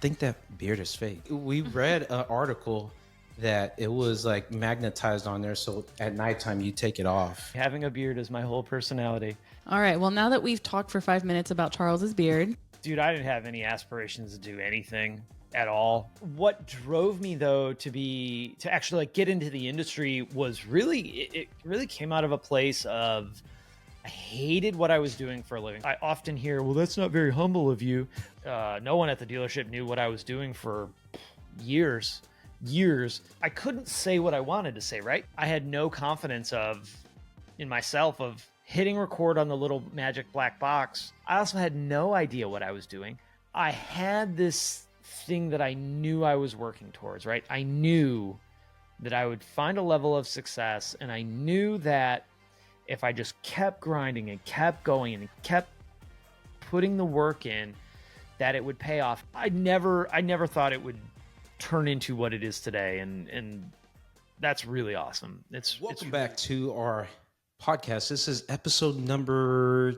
think that beard is fake. We read an article that it was like magnetized on there, so at nighttime you take it off. Having a beard is my whole personality. All right. Well, now that we've talked for 5 minutes about Charles's beard, Dude, I didn't have any aspirations to do anything at all. What drove me though to actually like get into the industry was really it really came out of a place of I hated what I was doing for a living. I often hear, well, that's not very humble of you. No one at the dealership knew what I was doing for years. I couldn't say what I wanted to say, right? I had no confidence in myself of hitting record on the little magic black box. I also had no idea what I was doing. I had this thing that I knew I was working towards, right? I knew that I would find a level of success, and I knew that if I just kept grinding and kept going and kept putting the work in, that it would pay off. I never thought it would turn into what it is today, and that's really awesome. Welcome back to our podcast. This is episode number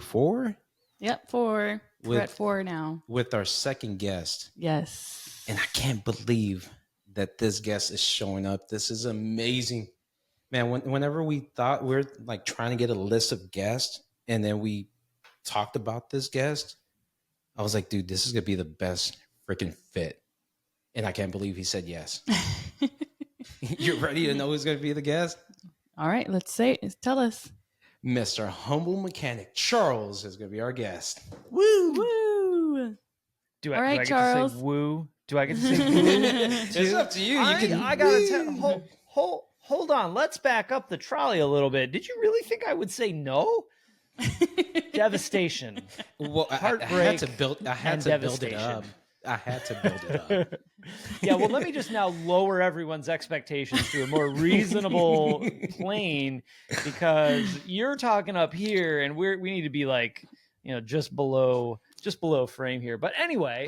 4. Yep, 4. We're at 4 now. With our second guest. Yes. And I can't believe that this guest is showing up. This is amazing. Man, whenever we thought we're like trying to get a list of guests and then we talked about this guest, I was like, dude, this is going to be the best freaking fit. And I can't believe he said yes. You're ready to know who's going to be the guest? All right, tell us. Mr. Humble Mechanic Charles is going to be our guest. Woo! Woo! Do All I right, get Charles. to say woo? Do I get to say woo? It's up to you. I gotta tell. Hold on. Let's back up the trolley a little bit. Did you really think I would say no? Devastation. Well, Heartbreak. I had to build it up. Yeah, well, let me just now lower everyone's expectations to a more reasonable plane, because you're talking up here and we need to be like, just below frame here. But anyway,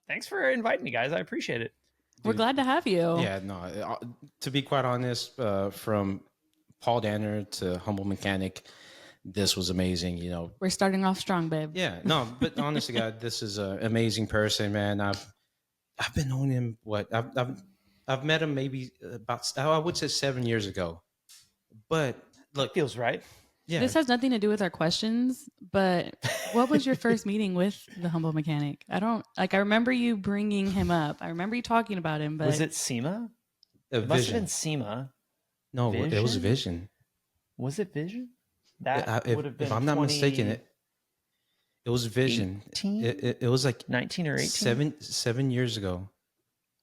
thanks for inviting me, guys. I appreciate it. We're glad to have you. Yeah, no, to be quite honest, from Paul Danner to Humble Mechanic, this was amazing. We're starting off strong, babe. Yeah, no, but honestly, God, this is an amazing person, man. I've been knowing him. I've met him maybe about, I would say 7 years ago. But look, Feels right. yeah, This has nothing to do with our questions, but what was your first meeting with the Humble Mechanic? I remember you bringing him up. I remember you talking about him, but Was it SEMA? a It must have vision. been SEMA. No, it was a vision. Was it Vision? That would have been. If I'm not mistaken, it was Vision. 18? It was like 19 or 18? 7 years ago.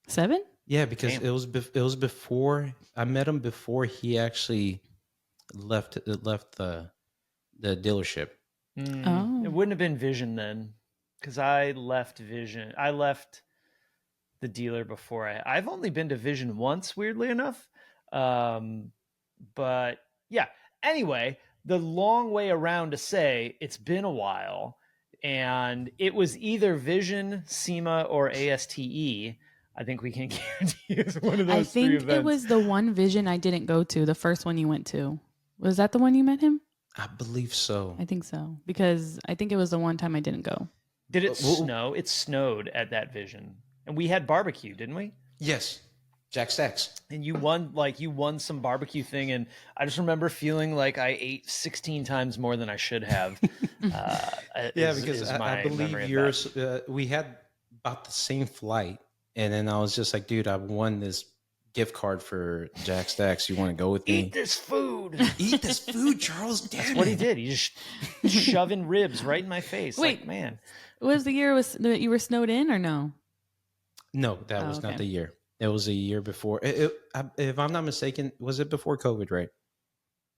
7? Yeah, because Damn. it was before I met him, before he actually left the dealership. Oh. It wouldn't have been Vision then, because I left Vision. I left the dealer before I've only been to Vision once, weirdly enough. But yeah. Anyway, the long way around to say it's been a while, and it was either Vision, SEMA, or ASTE. I think we can guarantee it's one of those I three think events. it was the one Vision I didn't go to, the first one you went to. Was that the one you met him? I believe so. I think so, because I think it was the one time I didn't go. Did it Well- snow? It snowed at that Vision, and we had barbecue, didn't we? Yes, Jack Stacks. And you won some barbecue thing, and I just remember feeling like I ate 16 times more than I should have. Yeah, because I believe yours. We had about the same flight, and then I was just like, dude, I won this gift card for Jack Stacks. You want to go with me? Eat this food. Eat this food, Charles. Damn That's what he did. He just shoving ribs right in my face. Wait. Like, man. Was the year that you were snowed in or no? No, that was okay. not the year. It was a year before. If I'm not mistaken, was it before COVID, right?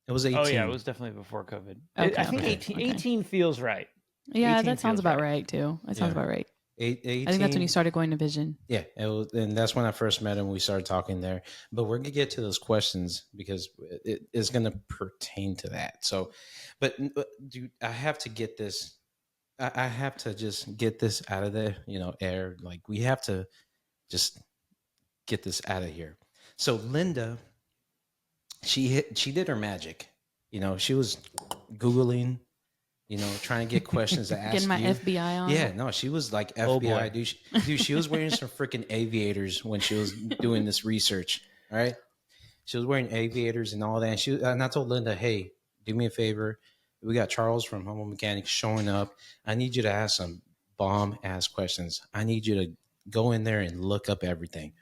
It was 18. Oh, yeah, it was definitely before COVID. Okay, I think okay, 18, okay. 18 feels right. Yeah, 18 that sounds feels about right. right too. That sounds Yeah. about right. 18. I think that's when you started going to Vision. Yeah, it was, and that's when I first met him. We started talking there, but we're gonna get to those questions because it is gonna pertain to that. So, but dude, I have to get this. I have to just get this out of the air. Like we have to just get this out of here. So Linda, she did her magic. She was Googling, trying to get questions to ask Getting my you. FBI on. Yeah, no, she was like Oh, FBI, boy. dude. She was wearing some freaking aviators when she was doing this research. All right, she was wearing aviators and all that. And I told Linda, hey, do me a favor. We got Charles from Humble Mechanics showing up. I need you to ask some bomb ass questions. I need you to go in there and look up everything.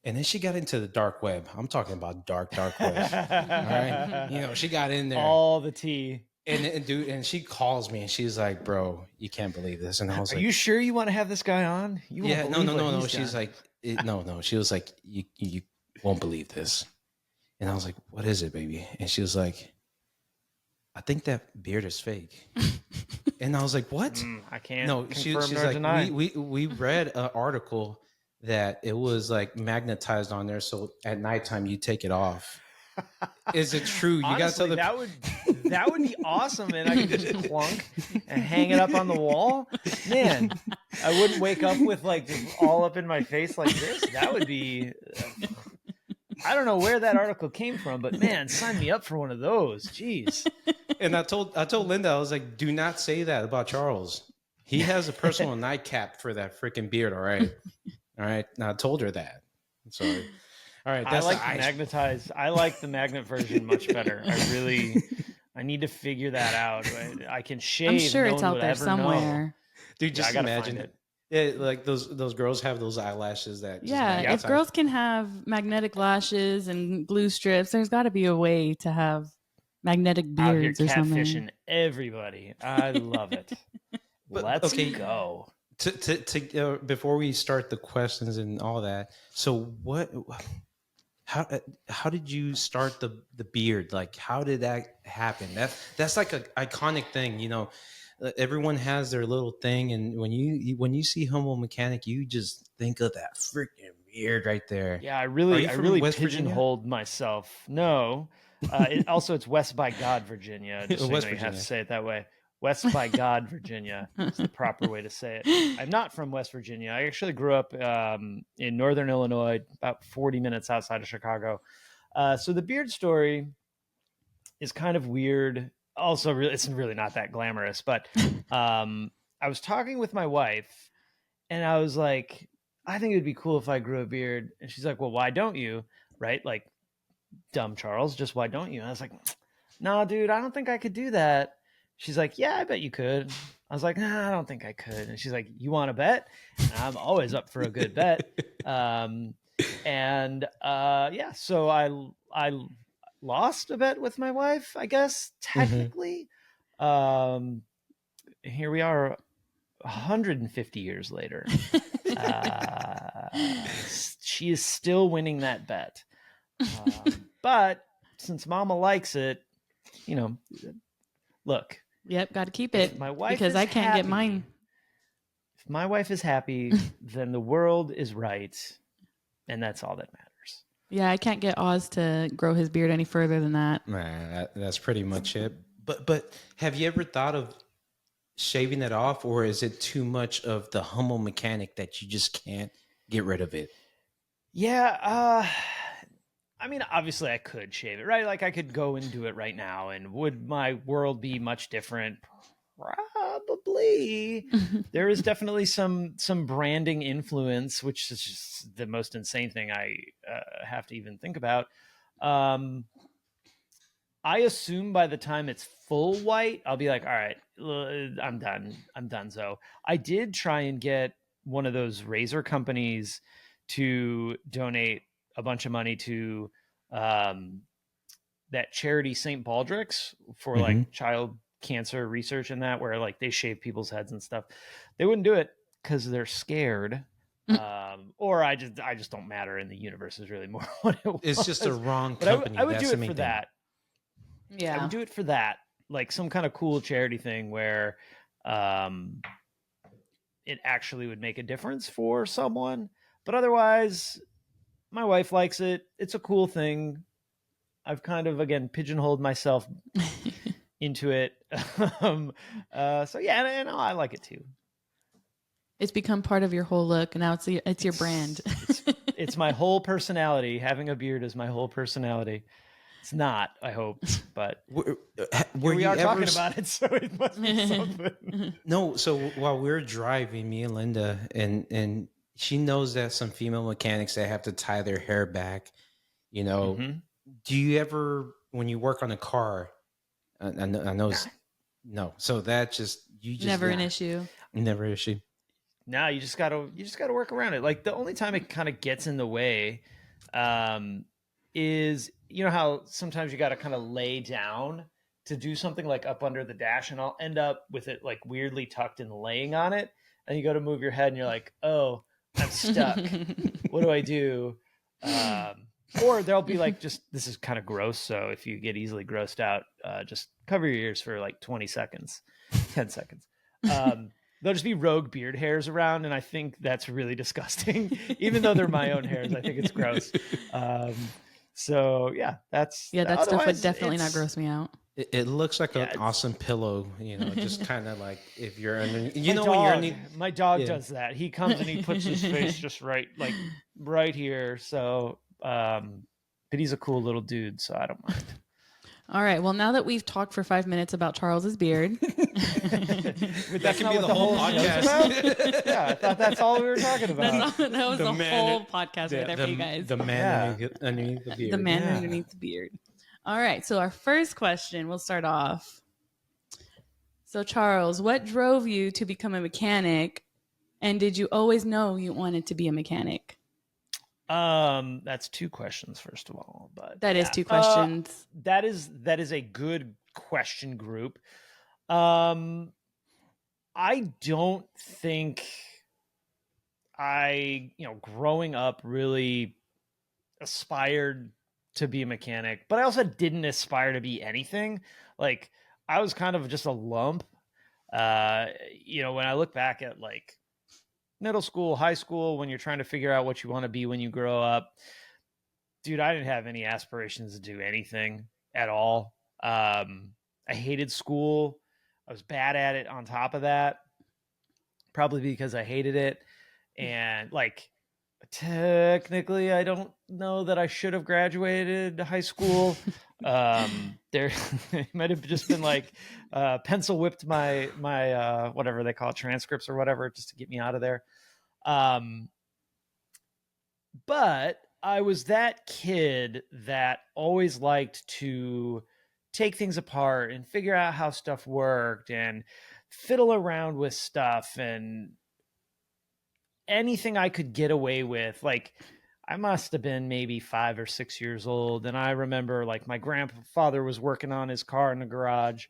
And then she got into the dark web. I'm talking about dark web. All right, she got in there. All the tea. And she calls me and she's like, bro, you can't believe this. And I was Are like, you sure you want to have this guy on? You won't yeah, believe what no. he's She's done. like, no. She was like, you won't believe this. And I was like, what is it, baby? And she was like, I think that beard is fake. And I was like, what? I can't No, confirm she's nor like, deny. we read an article that it was like magnetized on there. So at nighttime you take it off. Is it true? You got to tell Honestly, that would be awesome, and I could just clunk and hang it up on the wall. Man, I wouldn't wake up with like just all up in my face like this. That would be. I don't know where that article came from, but man, sign me up for one of those. Jeez. And I told Linda, I was like, do not say that about Charles. He has a personal nightcap for that freaking beard. All right. Now I told her that. So, all right. That's I like the magnetized. I like the magnet version much better. I need to figure that out. I can shave. I'm sure no it's one out would there ever somewhere. know. Dude, just I gotta imagine find it. Yeah, like those girls have those eyelashes that just Yeah, if magnetize. girls can have magnetic lashes and glue strips, there's got to be a way to have magnetic Out here beards or something. catfishing everybody. I love it. Let's go. To before we start the questions and all that, so how did you start the beard? Like, how did that happen? That's like an iconic thing, everyone has their little thing, and when you see Humble Mechanic, you just think of that freaking beard right there. Yeah, I Are really you from West Virginia? pigeonholed myself. No, it's West by God, Virginia. Just so West you have Virginia. to say it that way. West by God, Virginia is the proper way to say it. I'm not from West Virginia. I actually grew up in northern Illinois, about 40 minutes outside of Chicago. So the beard story is kind of weird. Also, it's really not that glamorous. But I was talking with my wife, and I was like, I think it would be cool if I grew a beard. And she's like, well, why don't you? Right? Like, dumb Charles, just why don't you? And I was like, no, dude, I don't think I could do that. She's like, yeah, I bet you could. I was like, nah, I don't think I could. And she's like, you want to bet? And I'm always up for a good bet. Yeah, so I lost a bet with my wife, I guess, technically. Here we are 150 years later. She is still winning that bet. But since Mama likes it, look. Yep, got to keep it. My wife because is I can't happy. get mine. If my wife is happy, then the world is right, and that's all that matters. Yeah, I can't get Oz to grow his beard any further than that. Nah, that's pretty much it. But have you ever thought of shaving it off, or is it too much of the Humble Mechanic that you just can't get rid of it? Yeah, I mean, obviously I could shave it, right? Like I could go and do it right now, and would my world be much different? Probably. There is definitely some branding influence, which is just the most insane thing I have to even think about. I assume by the time it's full white, I'll be like, all right, I'm done. So I did try and get one of those razor companies to donate a bunch of money to that charity St. Baldrick's for like child cancer research and that, where like they shave people's heads and stuff. They wouldn't do it because they're scared. Or I just don't matter in the universe is really more what it was. It's just a wrong But company. I would That's do the it main for thing. that. Yeah. I would do it for that, like some kind of cool charity thing where it actually would make a difference for someone. But otherwise, my wife likes it. It's a cool thing. I've kind of, again, pigeonholed myself into it. So yeah, and I like it too. It's become part of your whole look, and now it's your brand. It's my whole personality. Having a beard is my whole personality. It's not, I hope, but Were, here we you are ever talking about it, so it must be something. No, so while we're driving, me and Linda, and she knows that some female mechanics that have to tie their hair back. You know, Mm-hmm. do you ever, when you work on a car? I know no. So that just you just Never an issue. never issue. No, you just gotta work around it. Like the only time it kind of gets in the way, is how sometimes you got to kind of lay down to do something like up under the dash, and I'll end up with it like weirdly tucked and laying on it, and you go to move your head, and you're like, oh, I'm stuck. What do I do? Or there'll be like, just this is kind of gross. So if you get easily grossed out, just cover your ears for like 20 seconds, 10 seconds. There'll just be rogue beard hairs around, and I think that's really disgusting. Even though they're my own hairs, I think it's gross. So yeah, that stuff would definitely not gross me out. It looks like an awesome pillow, just kind of like if you're underneath. When you're underneath. My dog does that. He comes and he puts his face just right here. So, but he's a cool little dude, so I don't mind. All right. Well, now that we've talked for 5 minutes about Charles's beard, that can be the whole podcast. Yeah, I thought that's all we were talking about. that was the whole podcast right there for you guys. The man underneath the beard. The man underneath the beard. All right. So our first question, we'll start off. So Charles, what drove you to become a mechanic, and did you always know you wanted to be a mechanic? That's two questions, first of all, but that is two questions. That is a good question group. I don't think I, growing up really aspired to be a mechanic, but I also didn't aspire to be anything. Like I was kind of just a lump. When I look back at like middle school, high school, when you're trying to figure out what you want to be when you grow up, dude, I didn't have any aspirations to do anything at all. I hated school. I was bad at it on top of that, probably because I hated it. And like, technically, I don't know that I should have graduated high school. There might have just been like pencil whipped my whatever they call it, transcripts or whatever, just to get me out of there. But I was that kid that always liked to take things apart and figure out how stuff worked and fiddle around with stuff, and anything I could get away with. Like I must have been maybe 5 or 6 years old, and I remember like my grandfather was working on his car in the garage,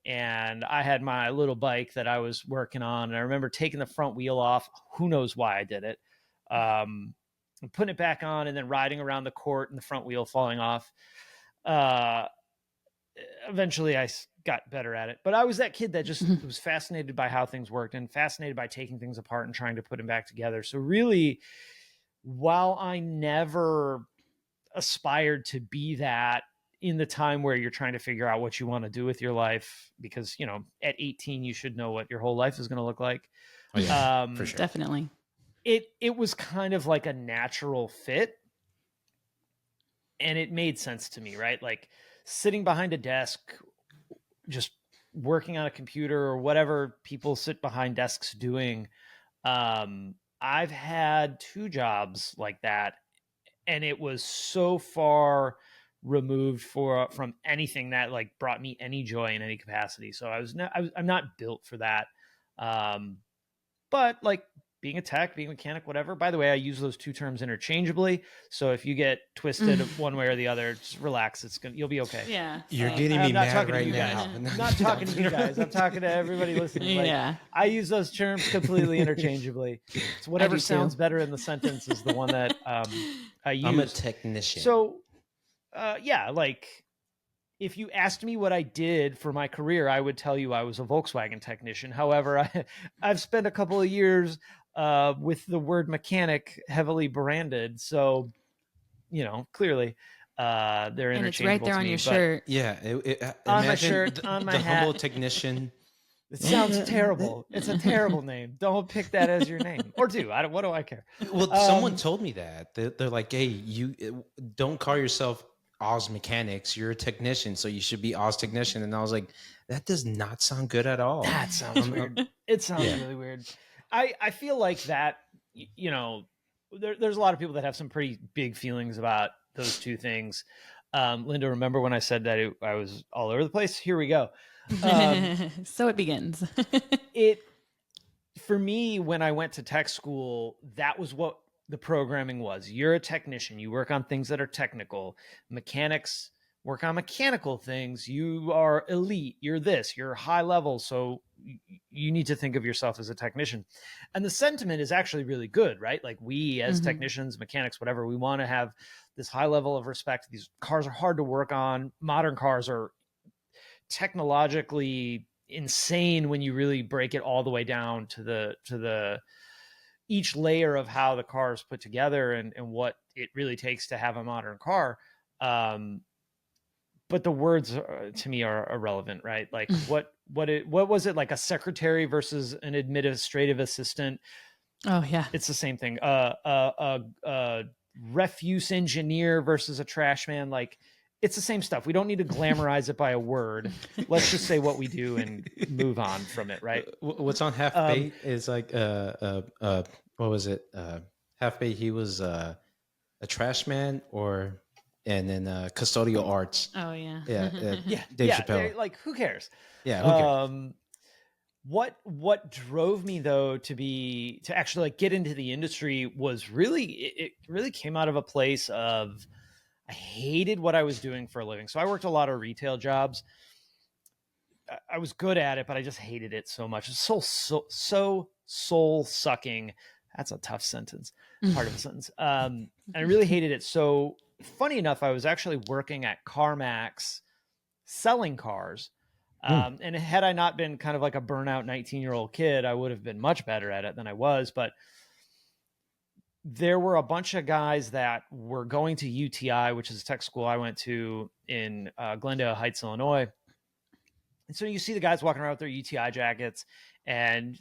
and I had my little bike that I was working on, and I remember taking the front wheel off. Who knows why I did it? And putting it back on, and then riding around the court and the front wheel falling off. Eventually I got better at it, but I was that kid that just was fascinated by how things worked and fascinated by taking things apart and trying to put them back together. So really, while I never aspired to be that in the time where you're trying to figure out what you want to do with your life, because, at 18, you should know what your whole life is going to look like. Oh, yeah, for sure. Definitely. It was kind of like a natural fit, and it made sense to me, right? Like sitting behind a desk, just working on a computer or whatever people sit behind desks doing. I've had 2 jobs like that, and it was so far removed from anything that like brought me any joy in any capacity. So I'm not built for that. But like being a tech, being a mechanic, whatever. By the way, I use those 2 terms interchangeably. So if you get twisted one way or the other, just relax. You'll be okay. Yeah. You're getting me mad right now. I'm not talking to you guys. I'm talking to everybody listening. Like, yeah. I use those terms completely interchangeably. It's whatever sounds better in the sentence is the one that I use. I'm a technician. So, like if you asked me what I did for my career, I would tell you I was a Volkswagen technician. However, I've spent a couple of years with the word mechanic heavily branded. So, clearly they're interchangeable. And it's right there on your shirt. Yeah. On my shirt, on my hat. Humble technician. It sounds terrible. It's a terrible name. Don't pick that as your name. Or do. What do I care? Well, someone told me that. They're like, hey, you don't call yourself Oz mechanics. You're a technician, so you should be Oz technician. And I was like, that does not sound good at all. That sounds weird. It sounds Yeah. really weird. I feel like that, there's a lot of people that have some pretty big feelings about those two things. Linda, remember when I said that I was all over the place? Here we go. So it begins. For me, when I went to tech school, that was what the programming was. You're a technician. You work on things that are technical. Mechanics work on mechanical things. You are elite. You're this. You're high level. So you need to think of yourself as a technician. And the sentiment is actually really good, right? Like we as technicians, mechanics, whatever, we want to have this high level of respect. These cars are hard to work on. Modern cars are technologically insane when you really break it all the way down to the each layer of how the car is put together and what it really takes to have a modern car. But the words to me are irrelevant, right? Like what was it, like a secretary versus an administrative assistant? Oh yeah, It's the same thing. Refuse engineer versus a trash man. Like it's the same stuff. We don't need to glamorize it by a word. Let's just say what we do and move on from it, right? What's on Half Baked is like what was it? Half Baked, he was a trash man, and then custodial arts. oh yeah, Yeah, Dave yeah. Chappelle. Like who cares? Yeah, who cares? What drove me though to actually like get into the industry was really it really came out of a place of I hated what I was doing for a living. So I worked a lot of retail jobs. I was good at it, but I just hated it so much. It's so soul sucking. That's a tough sentence, part of a sentence. And I really hated it. So funny enough, I was actually working at CarMax selling cars. And had I not been kind of like a burnout 19-year-old kid, I would have been much better at it than I was. But there were a bunch of guys that were going to UTI, which is a tech school I went to in Glendale Heights, Illinois. And so you see the guys walking around with their UTI jackets and,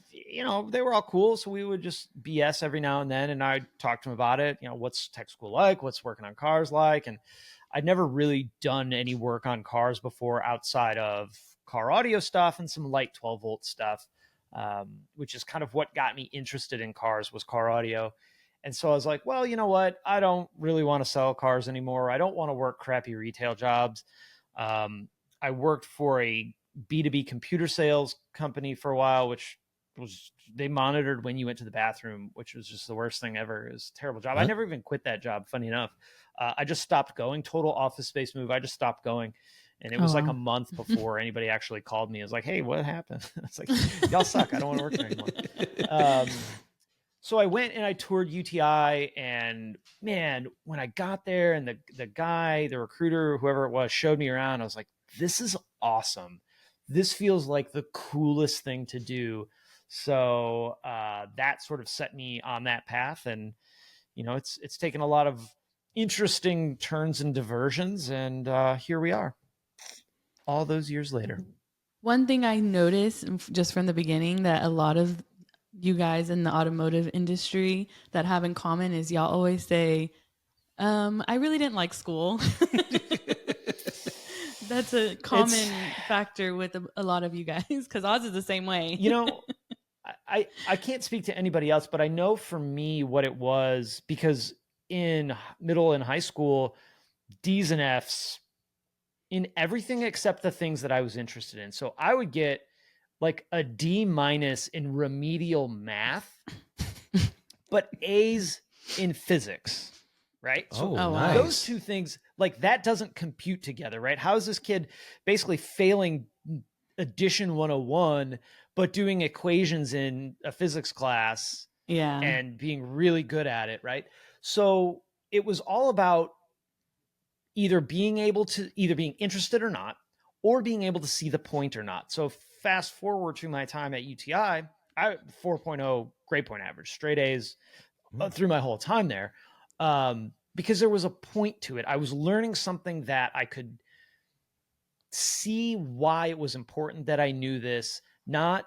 they were all cool. So we would just BS every now and then. And I'd talk to them about it. What's tech school like? What's working on cars like? And I'd never really done any work on cars before outside of car audio stuff and some light 12-volt stuff, which is kind of what got me interested in cars was car audio. And so I was like, well, you know what? I don't really want to sell cars anymore. I don't want to work crappy retail jobs. I worked for a B2B computer sales company for a while, which was, they monitored when you went to the bathroom, which was just the worst thing ever. It was a terrible job. I never even quit that job. Funny enough. I just stopped going. Total office space move. I just stopped going. And it was like a month before anybody actually called me. It was like, hey, what happened? It's like, y'all suck. I don't want to work there anymore. So I went and I toured UTI, and man, when I got there and the guy, the recruiter, whoever it was, showed me around, I was like, this is awesome. This feels like the coolest thing to do. So that sort of set me on that path. And, it's taken a lot of interesting turns and diversions. And here we are all those years later. One thing I noticed just from the beginning that a lot of you guys in the automotive industry that have in common is y'all always say, I really didn't like school. That's a common factor with a lot of you guys because Oz is the same way. I can't speak to anybody else, but I know for me what it was because in middle and high school, D's and F's in everything except the things that I was interested in. So I would get like a D- in remedial math, but A's in physics, right? So nice. Those two things, like that doesn't compute together, right? How is this kid basically failing addition 101, but doing equations in a physics class and being really good at it, right? So it was all about either being interested or not, or being able to see the point or not. So fast forward to my time at UTI, I 4.0 grade point average, straight A's through my whole time there, because there was a point to it. I was learning something that I could see why it was important that I knew this, not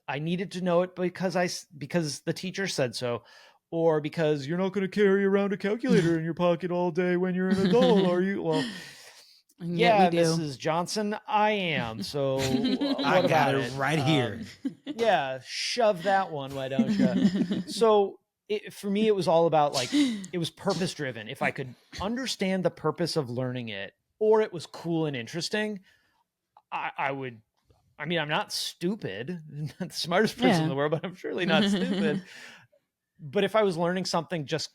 I needed to know it because the teacher said so, or because you're not going to carry around a calculator in your pocket all day when you're an adult, are you? Well, And yet yeah, we do. Mrs. Johnson, I am. So I what got about it right here. Yeah, shove that one, why don't you? So for me, it was all about like, it was purpose driven. If I could understand the purpose of learning it, or it was cool and interesting, I would. I mean, I'm not stupid, not the smartest person in the world, but I'm surely not stupid. But if I was learning something just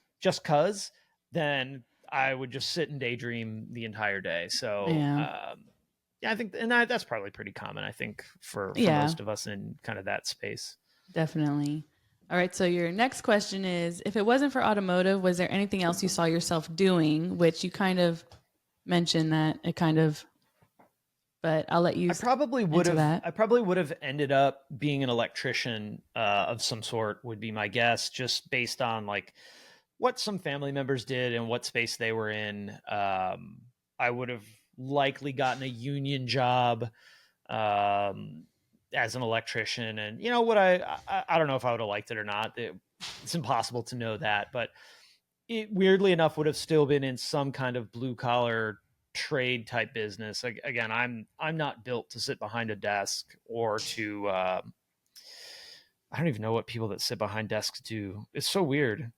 cause, then I would just sit and daydream the entire day. So yeah, I think, and that's probably pretty common, I think, for most of us in kind of that space. Definitely. All right. So your next question is, if it wasn't for automotive, was there anything else you saw yourself doing? Which you kind of mentioned that it kind of, but I'll let you. I probably would have ended up being an electrician of some sort, would be my guess, just based on like what some family members did and what space they were in. I would have likely gotten a union job as an electrician, and you know what, I don't know if I would have liked it or not. It's impossible to know that, but it weirdly enough would have still been in some kind of blue collar trade type business. Again, I'm not built to sit behind a desk or to I don't even know what people that sit behind desks do. It's so weird.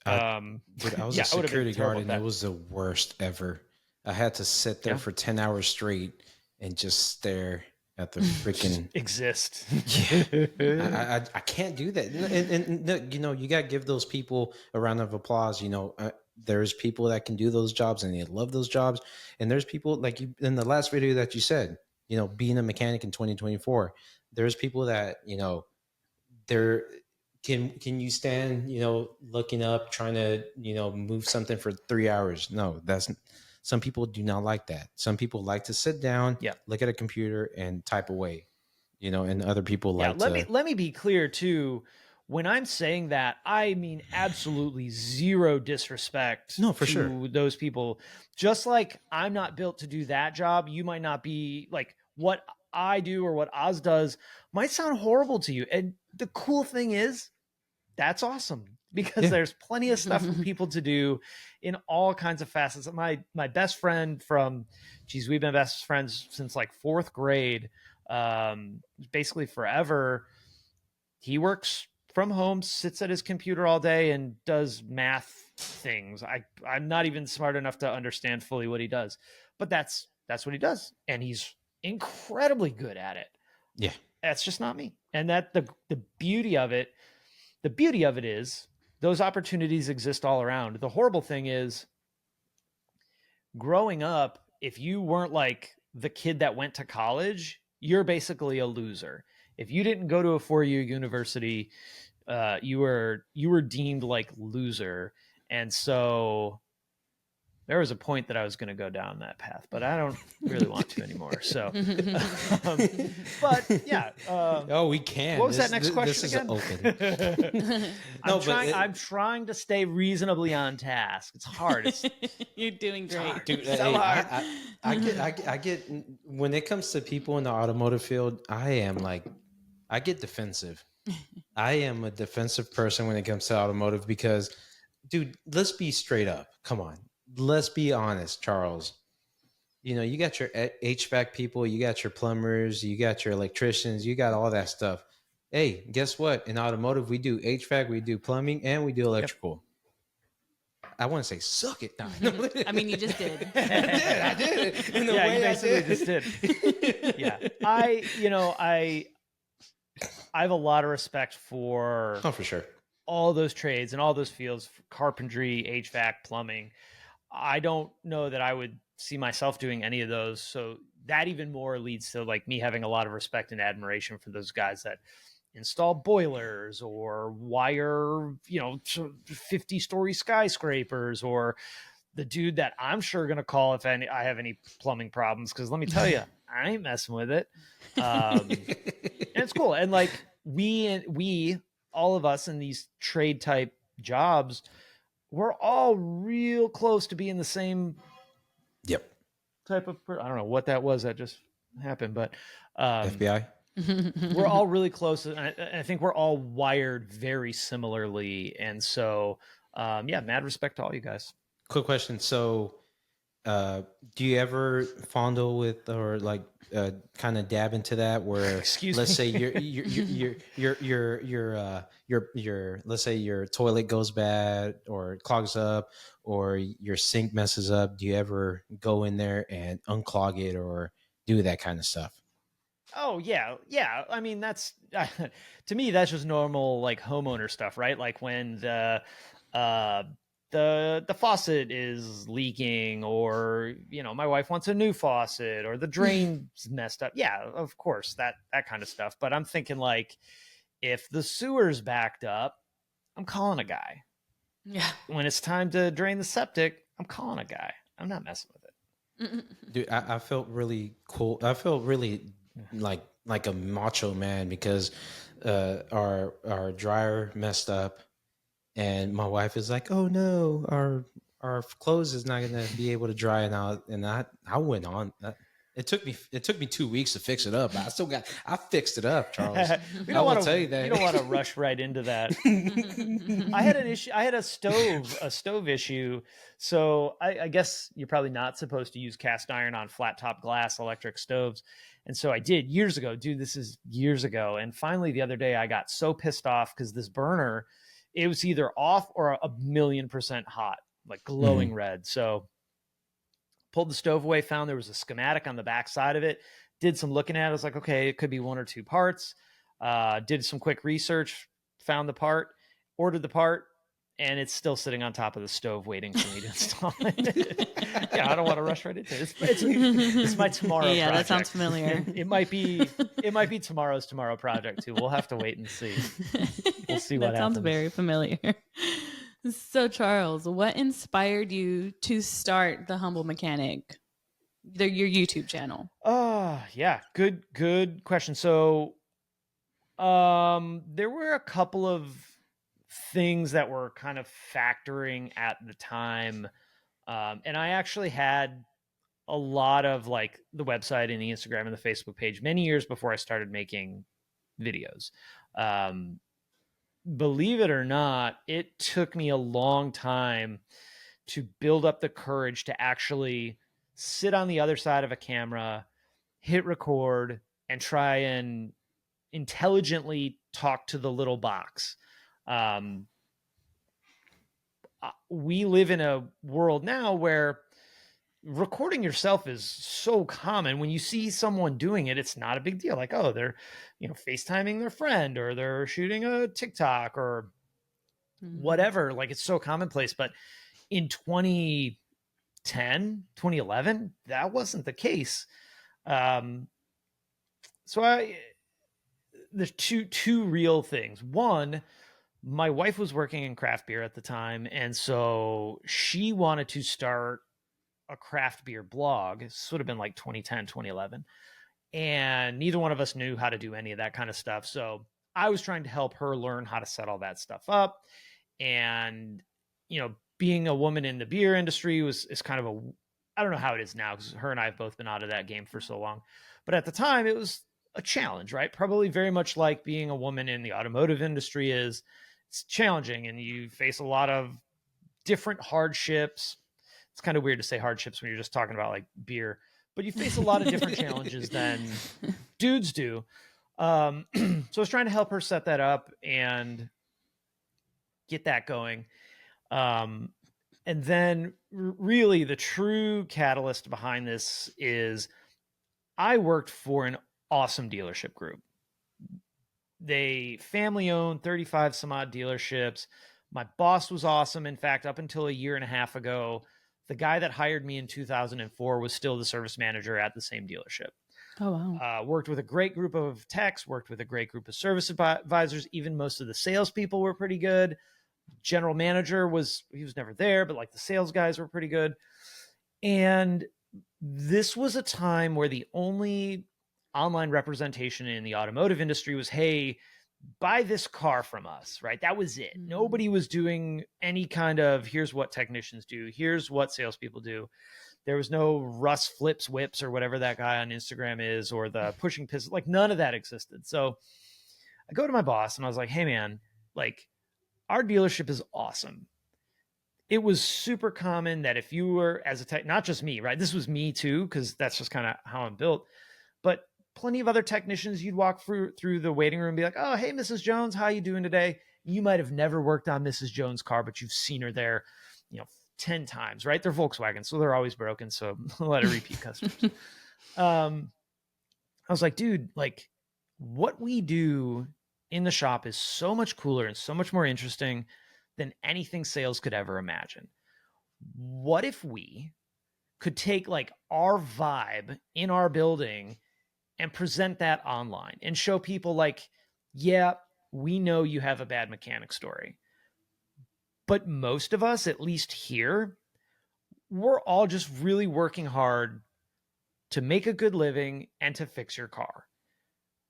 Dude, I was a security guard, and it was the worst ever. I had to sit there for 10 hours straight and just stare at the freaking exist. Yeah. I can't do that. And you know, you got to give those people a round of applause. You know, there's people that can do those jobs and they love those jobs. And there's people like you in the last video that you said, you know, being a mechanic in 2024, there's people that, you know, they're, can you stand, you know, looking up, trying to, you know, move something for 3 hours? No, some people do not like that. Some people like to sit down, look at a computer and type away, you know, and other people like let me be clear too. When I'm saying that, I mean absolutely zero disrespect to those people. Just like I'm not built to do that job, you might not be. Like what I do or what Oz does might sound horrible to you. And the cool thing is, that's awesome, because there's plenty of stuff for people to do in all kinds of facets. My best friend from, we've been best friends since like 4th grade, basically forever. He works from home, sits at his computer all day and does math things. I'm not even smart enough to understand fully what he does, but that's what he does. And he's incredibly good at it. Yeah. That's just not me. And that the beauty of it is those opportunities exist all around. The horrible thing is, growing up, if you weren't like the kid that went to college, you're basically a loser. If you didn't go to a 4-year university, you were deemed like loser. And so there was a point that I was going to go down that path, but I don't really want to anymore. So, but yeah. We can. What was that next question again? Open. I'm trying to stay reasonably on task. It's hard. You're doing great. Dude, so hard. I get, when it comes to people in the automotive field, I get defensive. I am a defensive person when it comes to automotive because, dude, let's be straight up. Come on. Let's be honest, Charles. You know, you got your HVAC people, you got your plumbers, you got your electricians, you got all that stuff. Hey, guess what? In automotive, we do HVAC, we do plumbing, and we do electrical. Yep. I want to say, suck it. No. I mean, you just did. I did. In the way you basically just did. Yeah. I have a lot of respect for for sure, all those trades and all those fields, carpentry, HVAC, plumbing. I don't know that I would see myself doing any of those. So that even more leads to like me having a lot of respect and admiration for those guys that install boilers or wire, 50-story skyscrapers, or the dude that I'm sure going to call if I have any plumbing problems. Cause let me tell you, I ain't messing with it. And it's cool. And like we, all of us in these trade type jobs, we're all real close to being the same type of I don't know what that was that just happened, but FBI. we're all really close. And I think we're all wired very similarly. And so, yeah, mad respect to all you guys. Quick question. So, do you ever fondle with or like kind of dab into that where Excuse let's me. say your let's say your toilet goes bad or clogs up or your sink messes up, do you ever go in there and unclog it or do that kind of stuff? Oh yeah, yeah. I mean, that's to me, that's just normal like homeowner stuff, right? Like when uh the faucet is leaking, or my wife wants a new faucet, or the drain's messed up. Yeah, of course, that kind of stuff. But I'm thinking like if the sewer's backed up, I'm calling a guy. Yeah. When it's time to drain the septic, I'm calling a guy. I'm not messing with it. Dude, I felt really cool. I felt really like a macho man because our dryer messed up, and my wife is like, "Oh no, our clothes is not gonna be able to dry now." And I went on. It took me 2 weeks to fix it up. I fixed it up, Charles. We I don't will want tell to. you that. You don't want to rush right into that. I had an issue. I had a stove issue. So I guess you're probably not supposed to use cast iron on flat top glass electric stoves. And so I did years ago. Dude, this is years ago. And finally, the other day, I got so pissed off because this burner, it was either off or a 1,000,000% hot, like glowing red. So pulled the stove away, found there was a schematic on the back side of it, did some looking at it. I was like, okay, it could be one or two parts. Did some quick research, found the part, ordered the part, and it's still sitting on top of the stove waiting for me to install it. Yeah, I don't want to rush right into it. It's my tomorrow Yeah, project. that sounds familiar. It might be tomorrow's tomorrow project too. We'll have to wait and see. We'll see what that sounds happens. very familiar. So, Charles, what inspired you to start the Humble Mechanic, your YouTube channel? Oh, yeah, good question. So, there were a couple of things that were kind of factoring at the time, and I actually had a lot of like the website and the Instagram and the Facebook page many years before I started making videos. Um, Believe it or not, it took me a long time to build up the courage to actually sit on the other side of a camera, hit record, and try and intelligently talk to the little box. Um, we live in a world now where recording yourself is so common. When you see someone doing it, it's not a big deal. Like, oh, they're, FaceTiming their friend, or they're shooting a TikTok or whatever. Like, it's so commonplace. But in 2010, 2011, that wasn't the case. So there's two real things. One, my wife was working in craft beer at the time, and so she wanted to start a craft beer blog. This would have been like 2010, 2011. And neither one of us knew how to do any of that kind of stuff. So I was trying to help her learn how to set all that stuff up. And, being a woman in the beer industry is kind of I don't know how it is now, because her and I have both been out of that game for so long. But at the time, it was a challenge, right? Probably very much like being a woman in the automotive industry is. It's challenging, and you face a lot of different hardships. It's kind of weird to say hardships when you're just talking about like beer, but you face a lot of different challenges than dudes do. So I was trying to help her set that up and get that going. And then really the true catalyst behind this is I worked for an awesome dealership group. They family owned 35 some odd dealerships. My boss was awesome. In fact, up until a year and a half ago, the guy that hired me in 2004 was still the service manager at the same dealership. Oh, wow. Worked with a great group of techs, worked with a great group of service advisors. Even most of the salespeople were pretty good. General manager was never there, but like the sales guys were pretty good. And this was a time where the only online representation in the automotive industry was, hey, buy this car from us, right? That was it. Nobody was doing any kind of, here's what technicians do, here's what salespeople do. There was no Russ flips whips or whatever that guy on Instagram is, or the pushing piston. Like none of that existed. So I go to my boss and I was like, hey man, like our dealership is awesome. It was super common that if you were as a tech, not just me, right? This was me too, because that's just kind of how I'm built. But plenty of other technicians, you'd walk through the waiting room and be like, oh, hey, Mrs. Jones, how you doing today? You might have never worked on Mrs. Jones' car, but you've seen her there, 10 times, right? They're Volkswagen, so they're always broken. So a lot of repeat customers. I was like, dude, like what we do in the shop is so much cooler and so much more interesting than anything sales could ever imagine. What if we could take like our vibe in our building and present that online and show people like, yeah, we know you have a bad mechanic story, but most of us, at least here, we're all just really working hard to make a good living and to fix your car.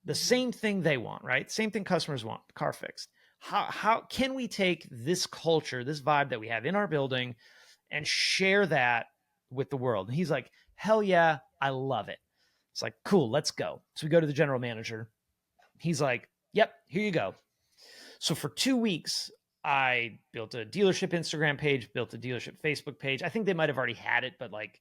The same thing they want, right? Same thing customers want, car fixed. How can we take this culture, this vibe that we have in our building and share that with the world? And he's like, hell yeah, I love it. It's like, cool, let's go. So we go to the general manager. He's like, yep, here you go. So for 2 weeks, I built a dealership Instagram page, built a dealership Facebook page. I think they might have already had it, but like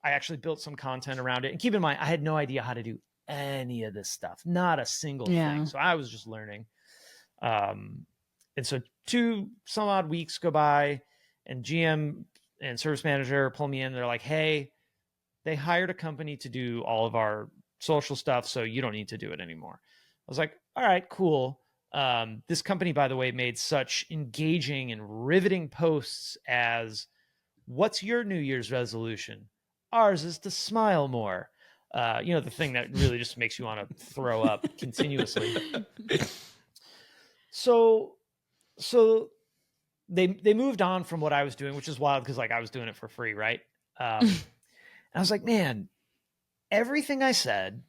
I actually built some content around it. And keep in mind, I had no idea how to do any of this stuff, not a single thing. So I was just learning. And so 2 some odd weeks go by and GM and service manager pull me in. They're like, hey, they hired a company to do all of our social stuff, so you don't need to do it anymore. I was like, all right, cool. This company, by the way, made such engaging and riveting posts as, what's your New Year's resolution? Ours is to smile more. The thing that really just makes you want to throw up continuously. So they moved on from what I was doing, which is wild because like I was doing it for free, right? And I was like, man, everything I said,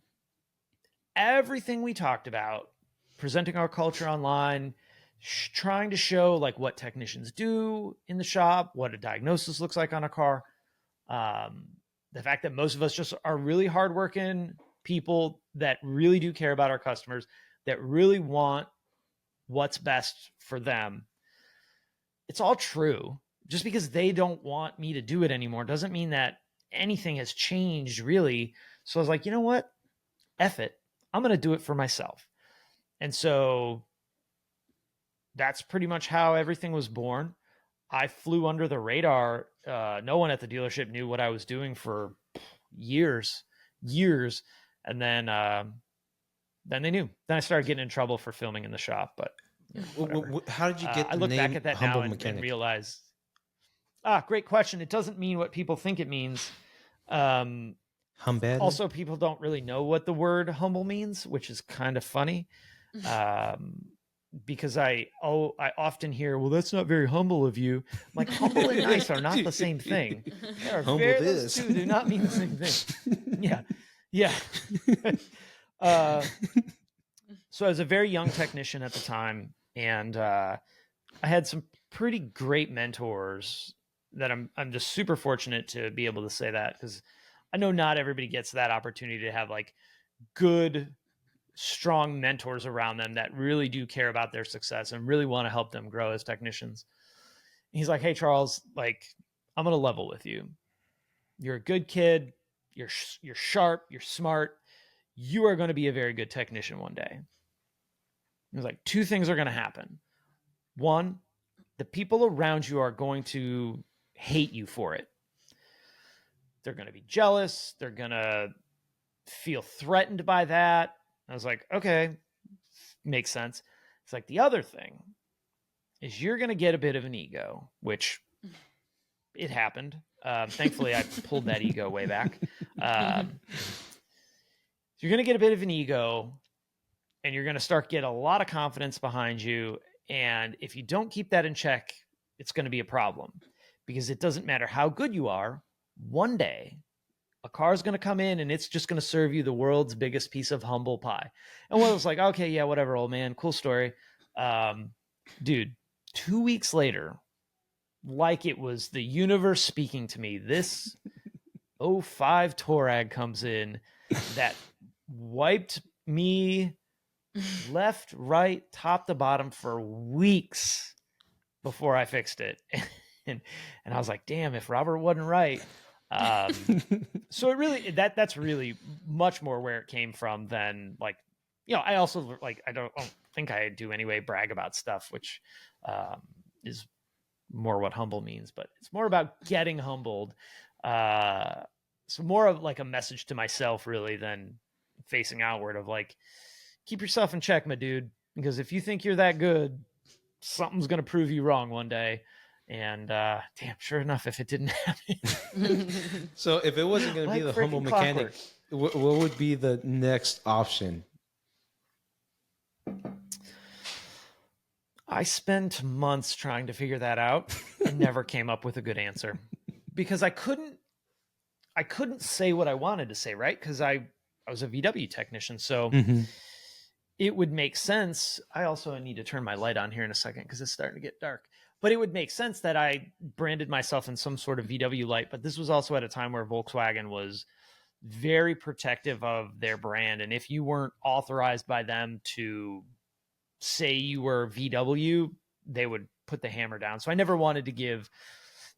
everything we talked about, presenting our culture online, trying to show like what technicians do in the shop, what a diagnosis looks like on a car. The fact that most of us just are really hardworking people that really do care about our customers, that really want what's best for them. It's all true. Just because they don't want me to do it anymore doesn't mean that anything has changed really. So I was like, you know what? F it. I'm going to do it for myself. And so that's pretty much how everything was born. I flew under the radar. No one at the dealership knew what I was doing for years. And then they knew. Then I started getting in trouble for filming in the shop. But how did you get? I look back at that now and realize. Great question. It doesn't mean what people think it means. Also, people don't really know what the word humble means, which is kind of funny. Because I often hear, well, that's not very humble of you. I'm like, humble and nice are not the same thing. Those two do not mean the same thing. Yeah. So I was a very young technician at the time, and I had some pretty great mentors that I'm just super fortunate to be able to say that, because I know not everybody gets that opportunity to have like good, strong mentors around them that really do care about their success and really want to help them grow as technicians. And he's like, hey, Charles, like, I'm going to level with you. You're a good kid. You're sharp. You're smart. You are going to be a very good technician one day. He was like, 2 things are going to happen. 1, the people around you are going to hate you for it. They're going to be jealous. They're going to feel threatened by that. I was like, okay, makes sense. It's like, the other thing is you're going to get a bit of an ego, which it happened. Thankfully, I pulled that ego way back. You're going to get a bit of an ego, and you're going to start get a lot of confidence behind you. And if you don't keep that in check, it's going to be a problem, because it doesn't matter how good you are. One day, a car is going to come in and it's just going to serve you the world's biggest piece of humble pie. And Will was like, okay, yeah, whatever, old man. Cool story. Dude, 2 weeks later, like it was the universe speaking to me, this 05 Torag comes in that wiped me left, right, top to bottom for weeks before I fixed it. and I was like, damn, if Robert wasn't right. So it really, that's really much more where it came from than like, I also like, I don't think I do anyway, brag about stuff, which is more what humble means, but it's more about getting humbled. So more of like a message to myself really than facing outward of like, keep yourself in check, my dude, because if you think you're that good, something's going to prove you wrong one day. And damn, sure enough, if it didn't happen. So if it wasn't going to be Like the humble freaking mechanic, clockwork. what would be the next option? I spent months trying to figure that out and never came up with a good answer because I couldn't say what I wanted to say, right? Because I was a VW technician, so it would make sense. I also need to turn my light on here in a second because it's starting to get dark. But it would make sense that I branded myself in some sort of VW light. But this was also at a time where Volkswagen was very protective of their brand. And if you weren't authorized by them to say you were VW, they would put the hammer down. So I never wanted to give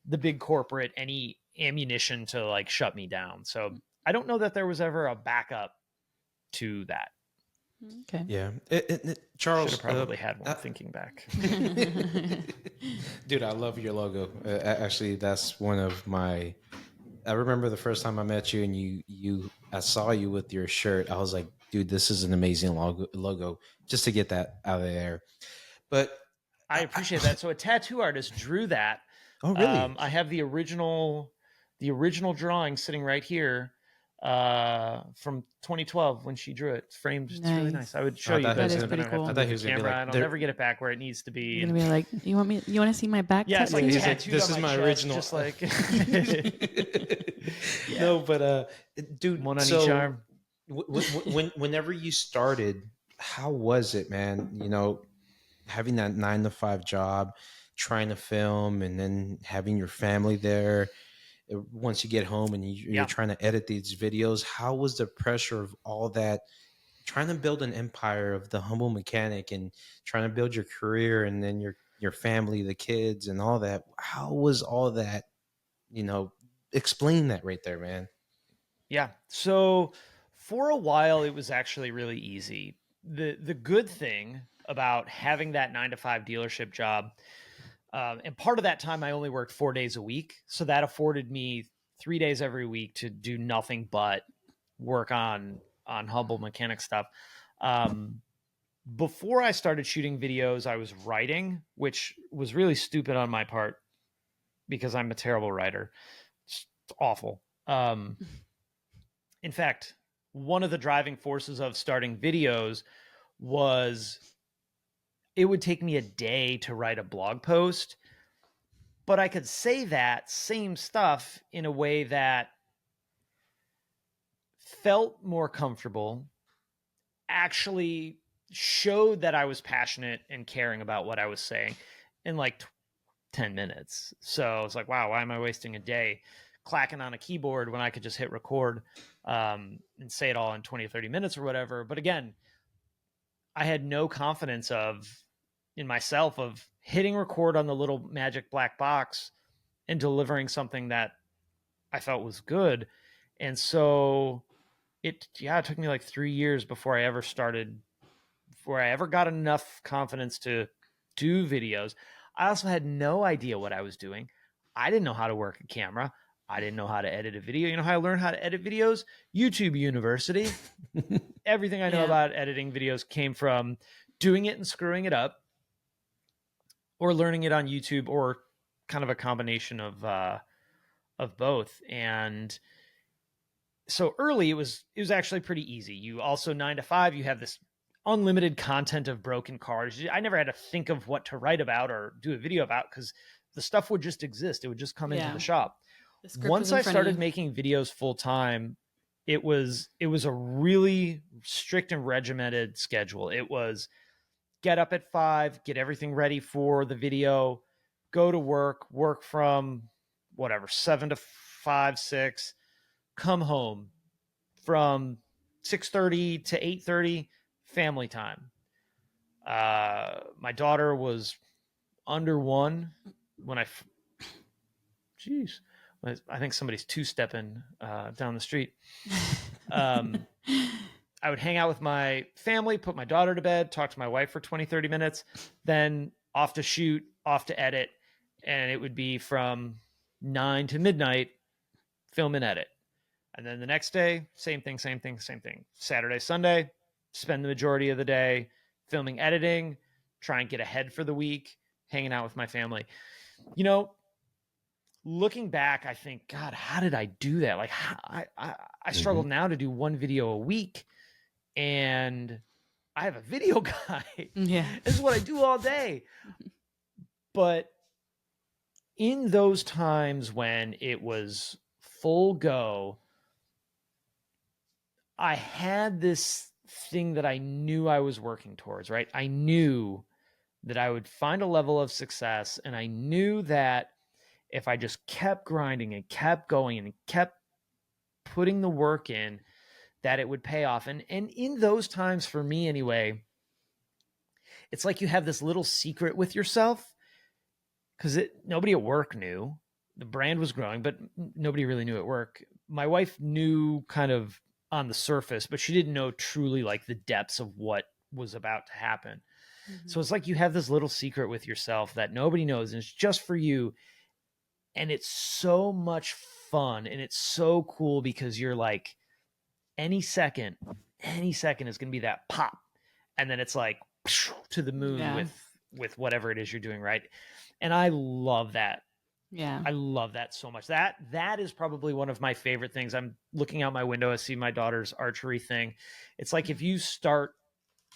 the big corporate any ammunition to like shut me down. So I don't know that there was ever a backup to that. Okay. Yeah. Charles should have probably had one thinking back. Dude, I love your logo. Actually, that's one of my. I remember the first time I met you and I saw you with your shirt. I was like, dude, this is an amazing logo. Just to get that out of there. But I appreciate that. So a tattoo artist drew that. Oh, really? I have the original drawing sitting right here from 2012 when she drew it. It's framed. It's really nice. I would show you thought guys. That is pretty cool. I thought he was camera. I'll never get it back where it needs to be. You're gonna be like, you want to see my back? Yeah, it's like He's tattooed this on is my chest, original. Just like Yeah. No, but dude, one on so each arm. Whenever you started, how was it, man? Having that 9 to 5 job, trying to film, and then having your family there. Once you get home and you're trying to edit these videos, how was the pressure of all that? Trying to build an empire of the humble mechanic and trying to build your career and then your family, the kids, and all that. How was all that? Explain that right there, man. Yeah. So for a while, it was actually really easy. The good thing about having that 9 to 5 dealership job, and part of that time I only worked 4 days a week, so that afforded me 3 days every week to do nothing but work on humble mechanic stuff. Before I started shooting videos, I was writing, which was really stupid on my part because I'm a terrible writer. It's awful. In fact, one of the driving forces of starting videos was it would take me a day to write a blog post, but I could say that same stuff in a way that felt more comfortable, actually showed that I was passionate and caring about what I was saying in like 10 minutes. So it's like, wow, why am I wasting a day clacking on a keyboard when I could just hit record and say it all in 20 or 30 minutes or whatever. But again, I had no confidence in myself of hitting record on the little magic black box and delivering something that I felt was good. And so it took me like 3 years before I ever got enough confidence to do videos. I also had no idea what I was doing. I didn't know how to work a camera. I didn't know how to edit a video. You know how I learned how to edit videos? YouTube University. Everything I know about editing videos came from doing it and screwing it up, or learning it on YouTube, or kind of a combination of both. And so early, it was actually pretty easy. You also 9 to 5, you have this unlimited content of broken cars. I never had to think of what to write about or do a video about because the stuff would just exist. It would just come into the shop. Once I started making videos full time, it was a really strict and regimented schedule. It was get up at 5, get everything ready for the video, go to work from whatever, 7 to 5, 6, come home from 6:30 to 8:30, family time. My daughter was under 1 when geez, I think somebody's two-stepping down the street. I would hang out with my family, put my daughter to bed, talk to my wife for 20, 30 minutes, then off to shoot, off to edit. And it would be from 9 to midnight, film and edit. And then the next day, same thing. Saturday, Sunday, spend the majority of the day filming, editing, try and get ahead for the week, hanging out with my family. You know, looking back, I think, God, how did I do that? Like, I struggle now to do 1 video a week, and I have a video guy. Yeah. This is what I do all day. But in those times when it was full go, I had this thing that I knew I was working towards, right? I knew that I would find a level of success, and I knew that if I just kept grinding and kept going and kept putting the work in, that it would pay off. And in those times, for me anyway, it's like you have this little secret with yourself, because nobody at work knew. The brand was growing, but nobody really knew at work. My wife knew kind of on the surface, but she didn't know truly like the depths of what was about to happen. So it's like you have this little secret with yourself that nobody knows, and it's just for you. And it's so much fun, and it's so cool, because you're like, any second is going to be that pop. And then it's like to the moon with whatever it is you're doing, right? And I love that. Yeah. I love that so much. That is probably one of my favorite things. I'm looking out my window, I see my daughter's archery thing. It's like, if you start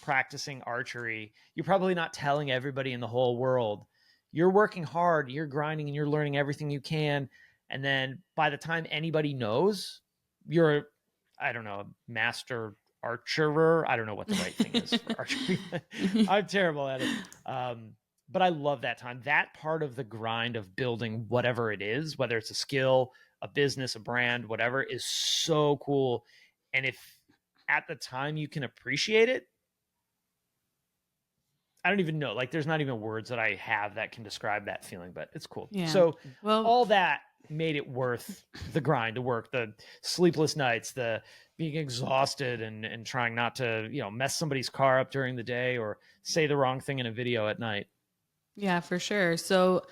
practicing archery, you're probably not telling everybody in the whole world. You're working hard, you're grinding, and you're learning everything you can. And then by the time anybody knows, you're, I don't know, a master archerer. I don't know what the right thing is for archery. I'm terrible at it. But I love that time. That part of the grind of building whatever it is, whether it's a skill, a business, a brand, whatever, is so cool. And if at the time you can appreciate it, I don't even know. Like, there's not even words that I have that can describe that feeling, but it's cool. Yeah. So Well, all that made it worth the grind, the work, the sleepless nights, the being exhausted and trying not to, mess somebody's car up during the day or say the wrong thing in a video at night. yeah, for sure. So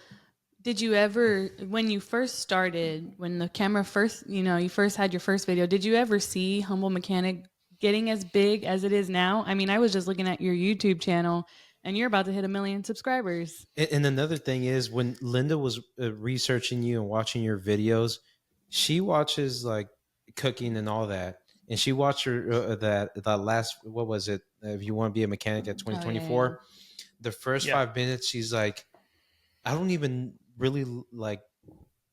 did you ever, when you first started, when the camera first, you first had your first video, did you ever see Humble Mechanic getting as big as it is now? I mean, I was just looking at your YouTube channel, and you're about to hit 1 million subscribers. And another thing is, when Linda was researching you and watching your videos, she watches like cooking and all that. And she watched your that last, what was it? If you want to be a mechanic at 2024, yeah. the first 5 minutes, she's like, I don't even really like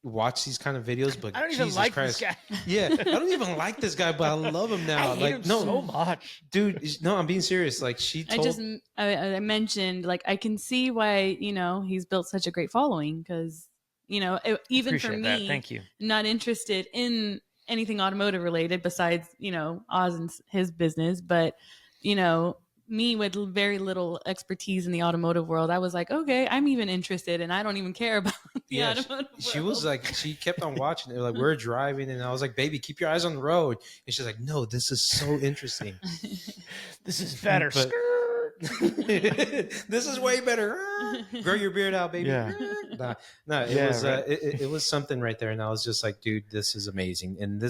watch these kind of videos, but I don't even Jesus like Christ. this guy. Yeah, I don't even like this guy, but I love him now. I hate like, him no, so much, dude. No, I'm being serious. Like, she told. I mentioned, like, I can see why, he's built such a great following, because, even Appreciate for that. me, Thank you. not interested in anything automotive related besides, Oz and his business. But, me with very little expertise in the automotive world, I was like, okay, I'm even interested, and I don't even care about the automotive world. She was like, she kept on watching it. Like, we're driving, and I was like, baby, keep your eyes on the road. And she's like, no, this is so interesting. This is better. But, this is way better. Grow your beard out, baby. Yeah. No, it Yeah, was right. it was something right there, and I was just like, dude, this is amazing, and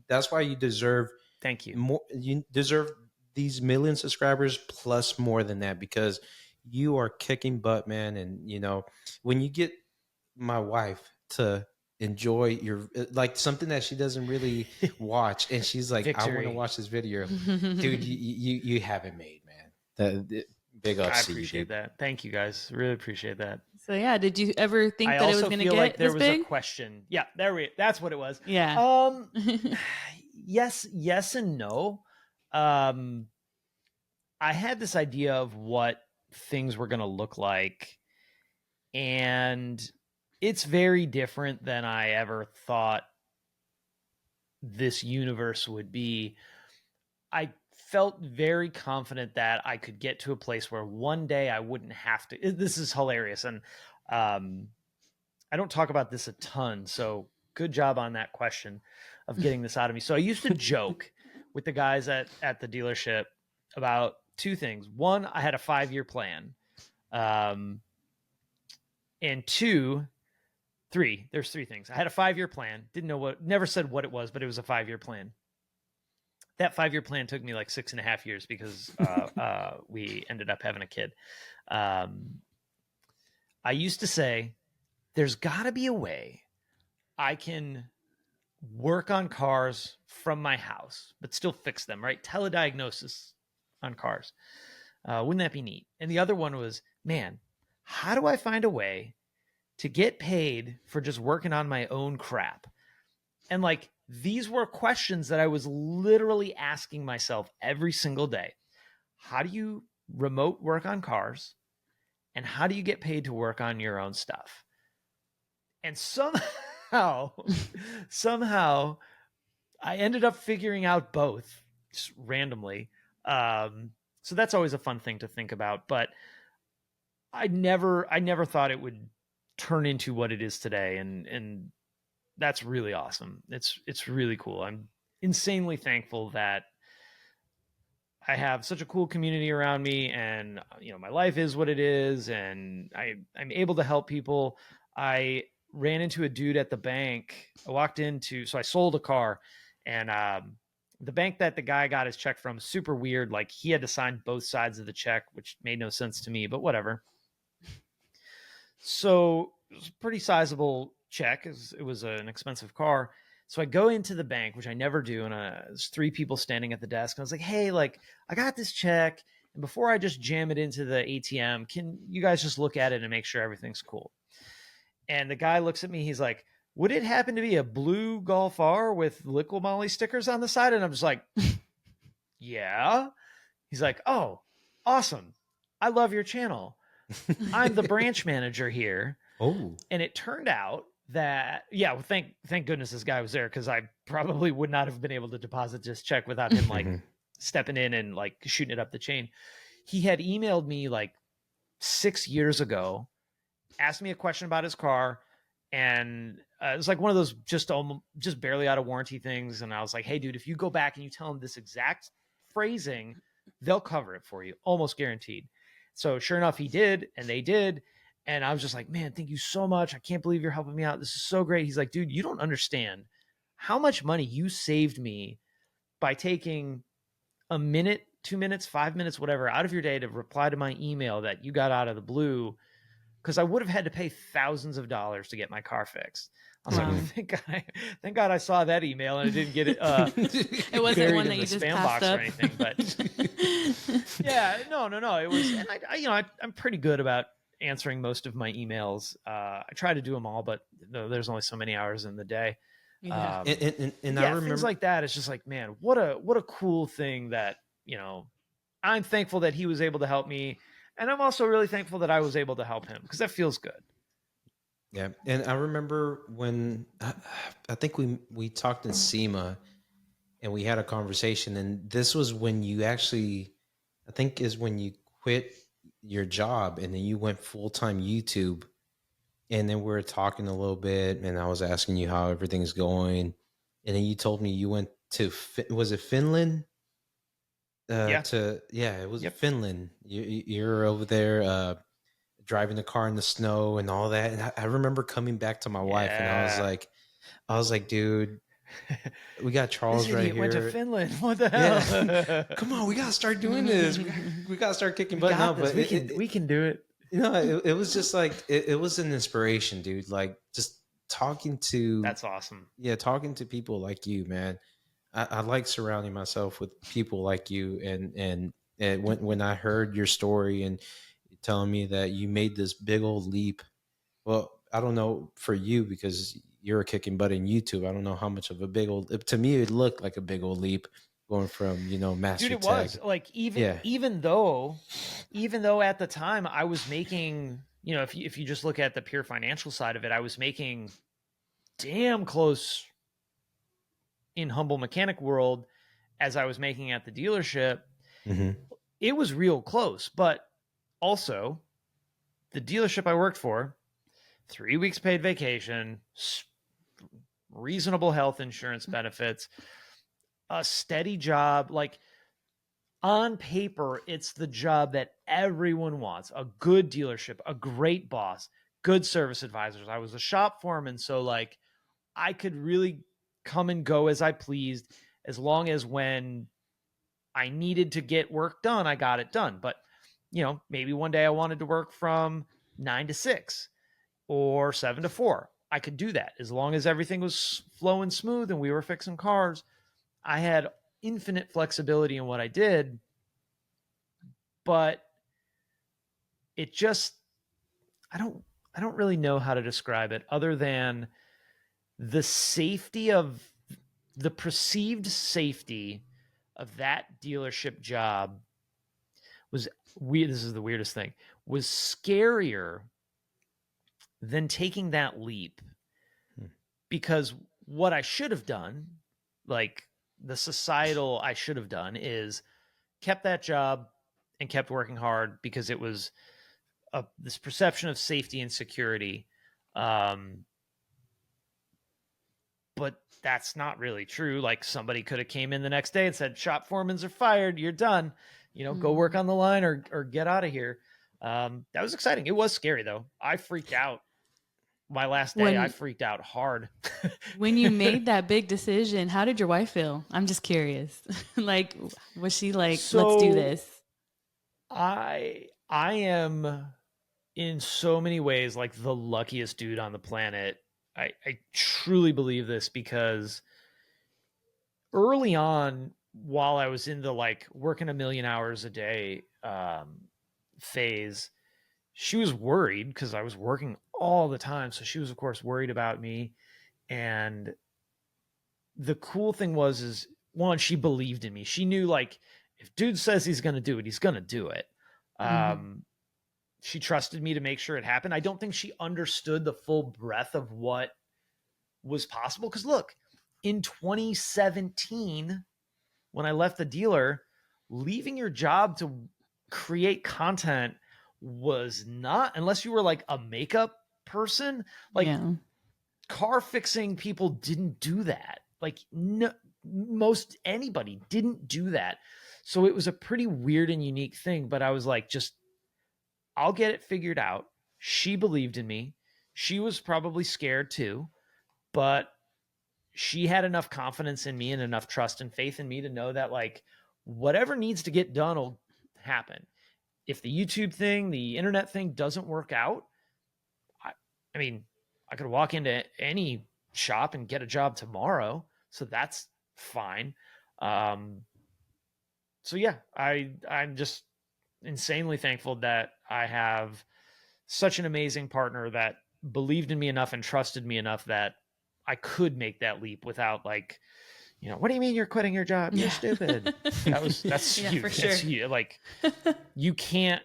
that's why you deserve Thank you. more. You deserve these 1 million subscribers plus more than that, because you are kicking butt, man. And when you get my wife to enjoy your, like, something that she doesn't really watch, and she's like, I want Victory. to watch this video, dude, you have it made, man. Big ups I to you, appreciate dude. that. Thank you, guys. Really appreciate that. So yeah, did you ever think I that it was also going to feel get like there this was big? a question. Yeah, that's what it was. Yeah. Yes and no. I had this idea of what things were going to look like, and it's very different than I ever thought this universe would be, I felt very confident that I could get to a place where one day I wouldn't have to. This is hilarious. And I don't talk about this a ton. So good job on that question of getting this out of me. So I used to joke with the guys at the dealership about two things. One, I had a 5-year plan. And there's three things. I had a 5-year plan. Never said what it was, but it was a 5-year plan. That 5-year plan took me like 6.5 years because we ended up having a kid. I used to say, there's got to be a way I can work on cars from my house, but still fix them, right? Telediagnosis on cars. Wouldn't that be neat? And the other one was, man, how do I find a way to get paid for just working on my own crap? And like, these were questions that I was literally asking myself every single day. How do you remote work on cars? And how do you get paid to work on your own stuff? And somehow I ended up figuring out both just randomly. So that's always a fun thing to think about, but I never thought it would turn into what it is today. And that's really awesome. It's really cool. I'm insanely thankful that I have such a cool community around me, and my life is what it is, and I'm able to help people. I ran into a dude at the bank. So I sold a car, and the bank that the guy got his check from, super weird. Like, he had to sign both sides of the check, which made no sense to me, but whatever. So it was a pretty sizable check. It was an expensive car. So I go into the bank, which I never do, and there's 3 people standing at the desk. And I was like, hey, like, I got this check, and before I just jam it into the ATM, can you guys just look at it and make sure everything's cool? And the guy looks at me. He's like, would it happen to be a blue Golf R with Liquid Molly stickers on the side? And I'm just like, yeah. He's like, oh, awesome. I love your channel. I'm the branch manager here. Oh. And it turned out that, well, thank goodness this guy was there, because I probably would not have been able to deposit this check without him like stepping in and like shooting it up the chain. He had emailed me like 6 years ago, asked me a question about his car, and it was like one of those just barely out of warranty things. And I was like, hey, dude, if you go back and you tell them this exact phrasing, they'll cover it for you, almost guaranteed. So sure enough, he did, and they did. And I was just like, man, thank you so much. I can't believe you're helping me out. This is so great. He's like, dude, you don't understand how much money you saved me by taking a minute, 2 minutes, 5 minutes, whatever, out of your day to reply to my email that you got out of the blue, because I would have had to pay thousands of dollars to get my car fixed. I was like, thank God I saw that email and I didn't get it. It wasn't one that you just passed up or anything. But yeah, no. It was, and I'm pretty good about answering most of my emails. I try to do them all, but there's only so many hours in the day. Yeah. And I remember things like that. It's just like, man, what a cool thing that, I'm thankful that he was able to help me. And I'm also really thankful that I was able to help him, because that feels good. Yeah. And I remember when I think we talked in SEMA and we had a conversation, and this was when you actually, I think is when you quit your job and then you went full-time YouTube. And then we were talking a little bit, and I was asking you how everything's going. And then you told me you went to, was it Finland? It was Finland. You're over there driving the car in the snow and all that. And I remember coming back to my wife, and I was like, dude, we got Charles this right idiot here. Went to Finland. What the hell? Yeah. Come on, we gotta start doing this. We gotta start kicking butt now. But we can do it. It was just like it was an inspiration, dude. Like, just talking to, that's awesome. Yeah, talking to people like you, man. I like surrounding myself with people like you. And when I heard your story and telling me that you made this big old leap, well, I don't know for you because you're kicking butt in YouTube. I don't know how much of a big old, to me it looked like a big old leap going from master. Dude, it tech. was like even though at the time I was making, if you just look at the pure financial side of it, I was making damn close, in humble mechanic world as I was making at the dealership, Mm-hmm. it was real close. But also, the dealership I worked for, 3 weeks paid vacation, reasonable health insurance benefits, a steady job. Like, on paper, it's the job that everyone wants. A good dealership, a great boss, good service advisors. I was a shop foreman, so like I could really come and go as I pleased, as long as when I needed to get work done, I got it done. But, maybe one day I wanted to work from 9 to 6 or 7 to 4. I could do that as long as everything was flowing smooth and we were fixing cars. I had infinite flexibility in what I did, but it just, I don't really know how to describe it other than the safety of the perceived safety of that dealership job was weird. This is the weirdest thing, was scarier than taking that leap. Because what I should have done, like the societal I should have done, is kept that job and kept working hard because it was this perception of safety and security. But that's not really true. Like, somebody could have came in the next day and said, shop foremans are fired. You're done. Go work on the line or get out of here. That was exciting. It was scary though. I freaked out. My last day, I freaked out hard. When you made that big decision, how did your wife feel? I'm just curious. Like, was she like, let's do this? I am in so many ways like the luckiest dude on the planet. I truly believe this because early on, while I was in the like working a million hours a day phase, she was worried because I was working all the time. So she was, of course, worried about me. And the cool thing is one, she believed in me. She knew, like, if dude says he's going to do it, he's going to do it. She trusted me to make sure it happened. I don't think she understood the full breadth of what was possible. Because look, in 2017, when I left the dealer, leaving your job to create content was not, unless you were like a makeup person, like car fixing people didn't do that. Like, no, most anybody didn't do that. So it was a pretty weird and unique thing, but I was like, I'll get it figured out. She believed in me. She was probably scared too, but she had enough confidence in me and enough trust and faith in me to know that, like, whatever needs to get done will happen. If the YouTube thing, the internet thing doesn't work out, I mean, I could walk into any shop and get a job tomorrow. So that's fine. So yeah, I'm just insanely thankful that I have such an amazing partner that believed in me enough and trusted me enough that I could make that leap without, like, what do you mean you're quitting your job? You're stupid. That's huge. For sure. That's huge. Like, you can't,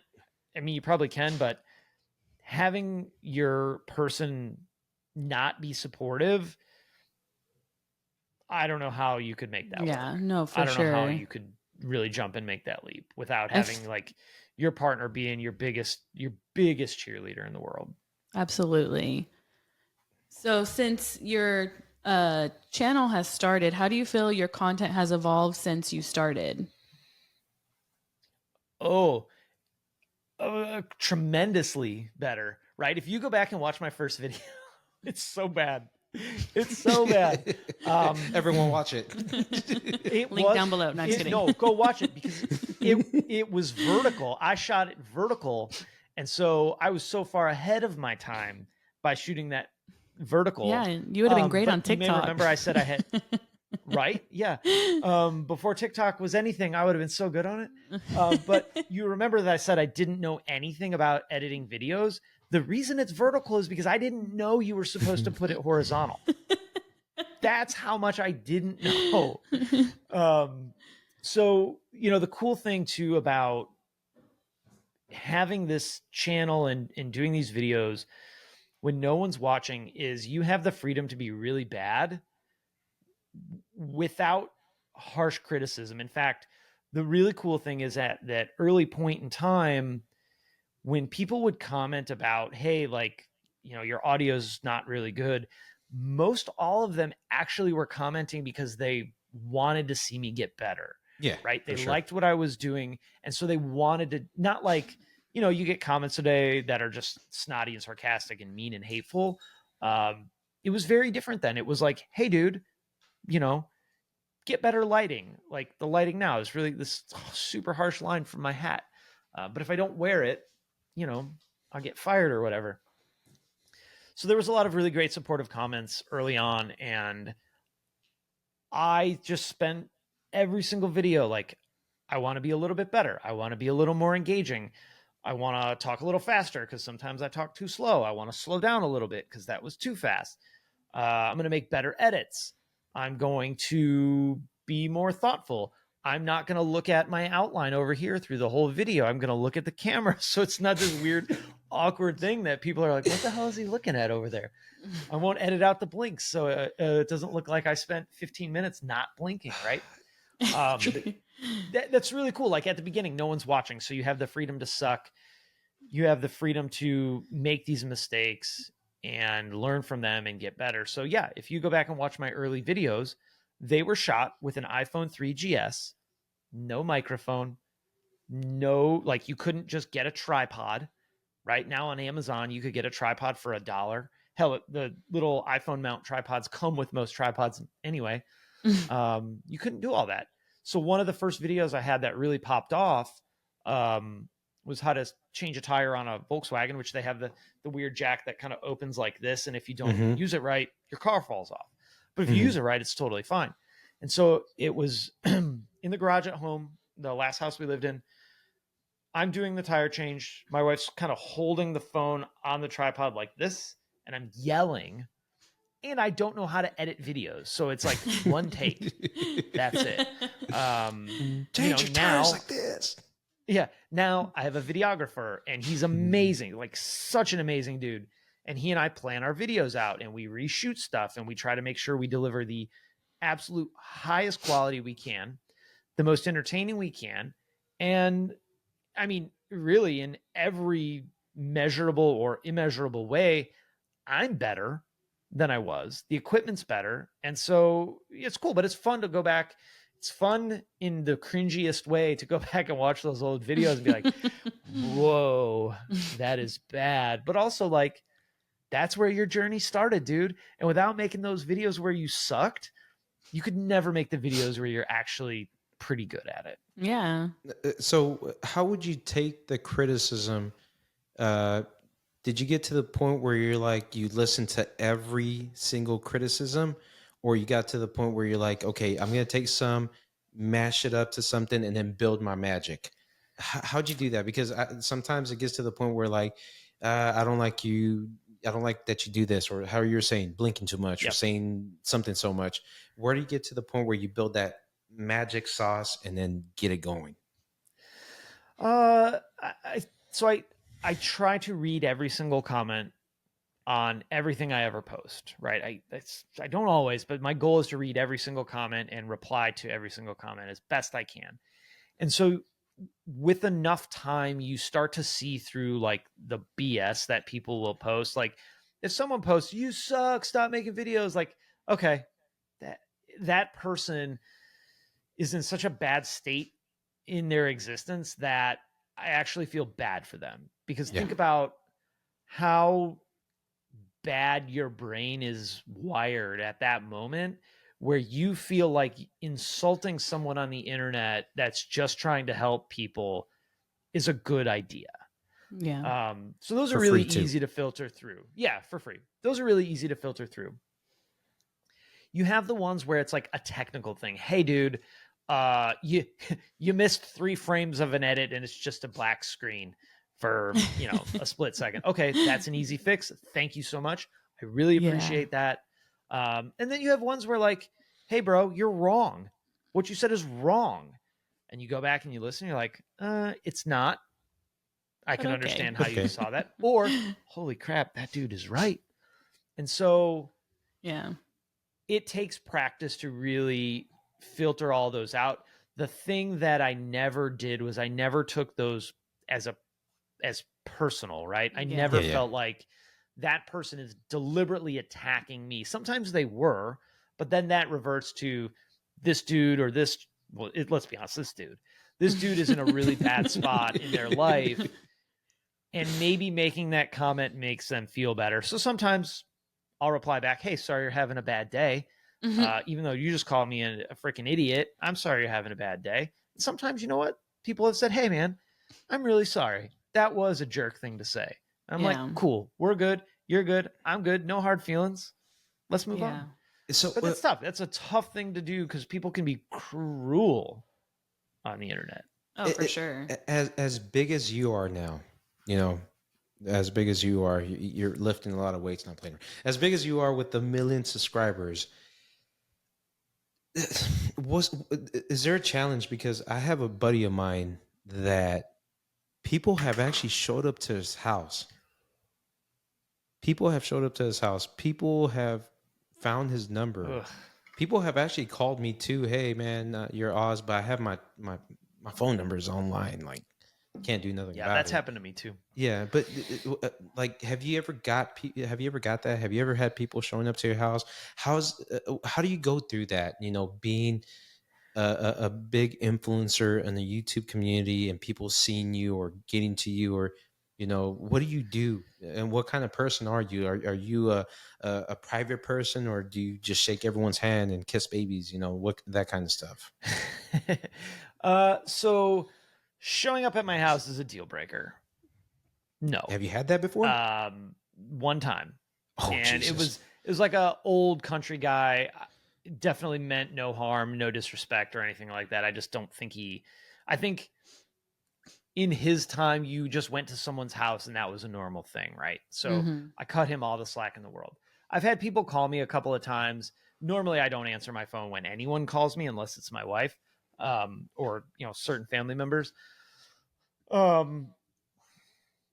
I mean, you probably can, but having your person not be supportive, I don't know how you could make that work. Yeah, no, for sure. I don't know how you could really jump and make that leap without having like your partner being your biggest cheerleader in the world. Absolutely. So since your channel has started, how do you feel your content has evolved since you started? Tremendously better, right? If you go back and watch my first video, it's so bad. It's so bad. Everyone watch it. Link down below. No, just kidding. No, go watch it because it was vertical. I shot it vertical. And so I was so far ahead of my time by shooting that vertical. Yeah, you would have been great on TikTok. You may remember I said I had, right? Yeah. Before TikTok was anything, I would have been so good on it. But you remember that I said I didn't know anything about editing videos. The reason it's vertical is because I didn't know you were supposed to put it horizontal. That's how much I didn't know. So, the cool thing too about having this channel and doing these videos when no one's watching is you have the freedom to be really bad without harsh criticism. In fact, the really cool thing is at that early point in time, when people would comment about, hey, like, your audio's not really good, most all of them actually were commenting because they wanted to see me get better. Yeah. Right. They for sure. liked what I was doing. And so they wanted to, not like, you get comments today that are just snotty and sarcastic and mean and hateful. It was very different then. It was like, hey, dude, get better lighting. Like the lighting now is really this super harsh line from my hat. But if I don't wear it, I'll get fired or whatever. So there was a lot of really great supportive comments early on. And I just spent every single video like, I want to be a little bit better. I want to be a little more engaging. I want to talk a little faster because sometimes I talk too slow. I want to slow down a little bit because that was too fast. I'm going to make better edits. I'm going to be more thoughtful. I'm not going to look at my outline over here through the whole video. I'm going to look at the camera. So it's not this weird, awkward thing that people are like, what the hell is he looking at over there? I won't edit out the blinks. So it doesn't look like I spent 15 minutes not blinking, right? That's really cool. Like at the beginning, no one's watching. So you have the freedom to suck. You have the freedom to make these mistakes and learn from them and get better. So yeah, if you go back and watch my early videos, they were shot with an iPhone 3GS, no microphone, like you couldn't just get a tripod. Right now on Amazon, you could get a tripod for $1. Hell, the little iPhone mount tripods come with most tripods anyway. You couldn't do all that. So one of the first videos I had that really popped off was how to change a tire on a Volkswagen, which they have the weird jack that kind of opens like this. And if you don't use it right, your car falls off. But if you use it right, it's totally fine. And so it was in the garage at home, the last house we lived in. I'm doing the tire change. My wife's kind of holding the phone on the tripod like this, and I'm yelling. And I don't know how to edit videos. So it's like one take. That's it. Change your tires like this. Yeah. Now I have a videographer and he's amazing, like such an amazing dude. And he and I plan our videos out and we reshoot stuff and we try to make sure we deliver the absolute highest quality we can, the most entertaining we can. And I mean, really in every measurable or immeasurable way, I'm better than I was. The equipment's better. And so it's cool, but it's fun to go back. It's fun in the cringiest way to go back and watch those old videos and be like, whoa, that is bad. But also like, that's where your journey started, dude. And without making those videos where you sucked, you could never make the videos where you're actually pretty good at it. Yeah. So how would you take the criticism? Did you get to the point where you're like, you listen to every single criticism, or you got to the point where you're like, okay, I'm going to take some, mash it up to something and then build my magic? How'd you do that? Because sometimes it gets to the point where like, I don't like you. I don't like that you do this, or how you're saying blinking too much or saying something so much. Where do you get to the point where you build that magic sauce and then get it going? I try to read every single comment on everything I ever post, right? I don't always, but my goal is to read every single comment and reply to every single comment as best I can. And so with enough time, you start to see through like the BS that people will post. Like if someone posts, "You suck, stop making videos," like, okay, that person is in such a bad state in their existence that I actually feel bad for them. Because think about how bad your brain is wired at that moment, where you feel like insulting someone on the internet that's just trying to help people is a good idea. Yeah. So those are For really free, too. easy to filter through. Yeah, for free. Those are really easy to filter through. You have the ones where it's like a technical thing. Hey, dude, you missed 3 frames of an edit and it's just a black screen for a split second. Okay, that's an easy fix. Thank you so much. I really appreciate that. And then you have ones where like, hey, bro, you're wrong. What you said is wrong. And you go back and you listen. You're like, it's not. I can understand how you saw that. Or, holy crap, that dude is right. And so, yeah, it takes practice to really filter all those out. The thing that I never did was I never took those as personal, right? I Yeah. never Yeah, yeah. felt like that person is deliberately attacking me. Sometimes they were, but then that reverts to this dude or this, well, let's be honest, this dude is in a really bad spot in their life, and maybe making that comment makes them feel better. So sometimes I'll reply back, hey, sorry you're having a bad day. Even though you just called me a freaking idiot, I'm sorry you're having a bad day. And sometimes, you know what? People have said, hey, man, I'm really sorry. That was a jerk thing to say. I'm like, Yeah. cool. We're good. You're good. I'm good. No hard feelings. Let's move Yeah. on. So But that's tough. That's a tough thing to do because people can be cruel on the internet. Oh, for sure. as big as you are now, you know, as big as you are, you're lifting a lot of weights, not playing. As big as you are with the million subscribers, was is there a challenge? Because I have a buddy of mine that people have actually showed up to his house. People have showed up to his house. People have found his number. Ugh. People have actually called me too. Hey, man, you're Oz, but I have my phone numbers online. Like, can't do nothing Yeah, about that's it. happened to me too. Yeah, but like, have you ever got that? Have you ever had people showing up to your house? How do you go through that? You know, being a big influencer in the YouTube community and people seeing you or getting to you, or you know, what do you do and what kind of person are you? Are you a private person, or do you just shake everyone's hand and kiss babies? You know, what that kind of stuff. So showing up at my house is a deal breaker. No. Have you had that before? One time. Oh, And Jesus. it was like a old country guy. Definitely meant no harm, no disrespect or anything like that. I just don't think I think in his time you just went to someone's house and that was a normal thing, right? So Mm-hmm. I cut him all the slack in the world. I've had people call me a couple of times. Normally I don't answer my phone when anyone calls me unless it's my wife, or you know, certain family members. Um,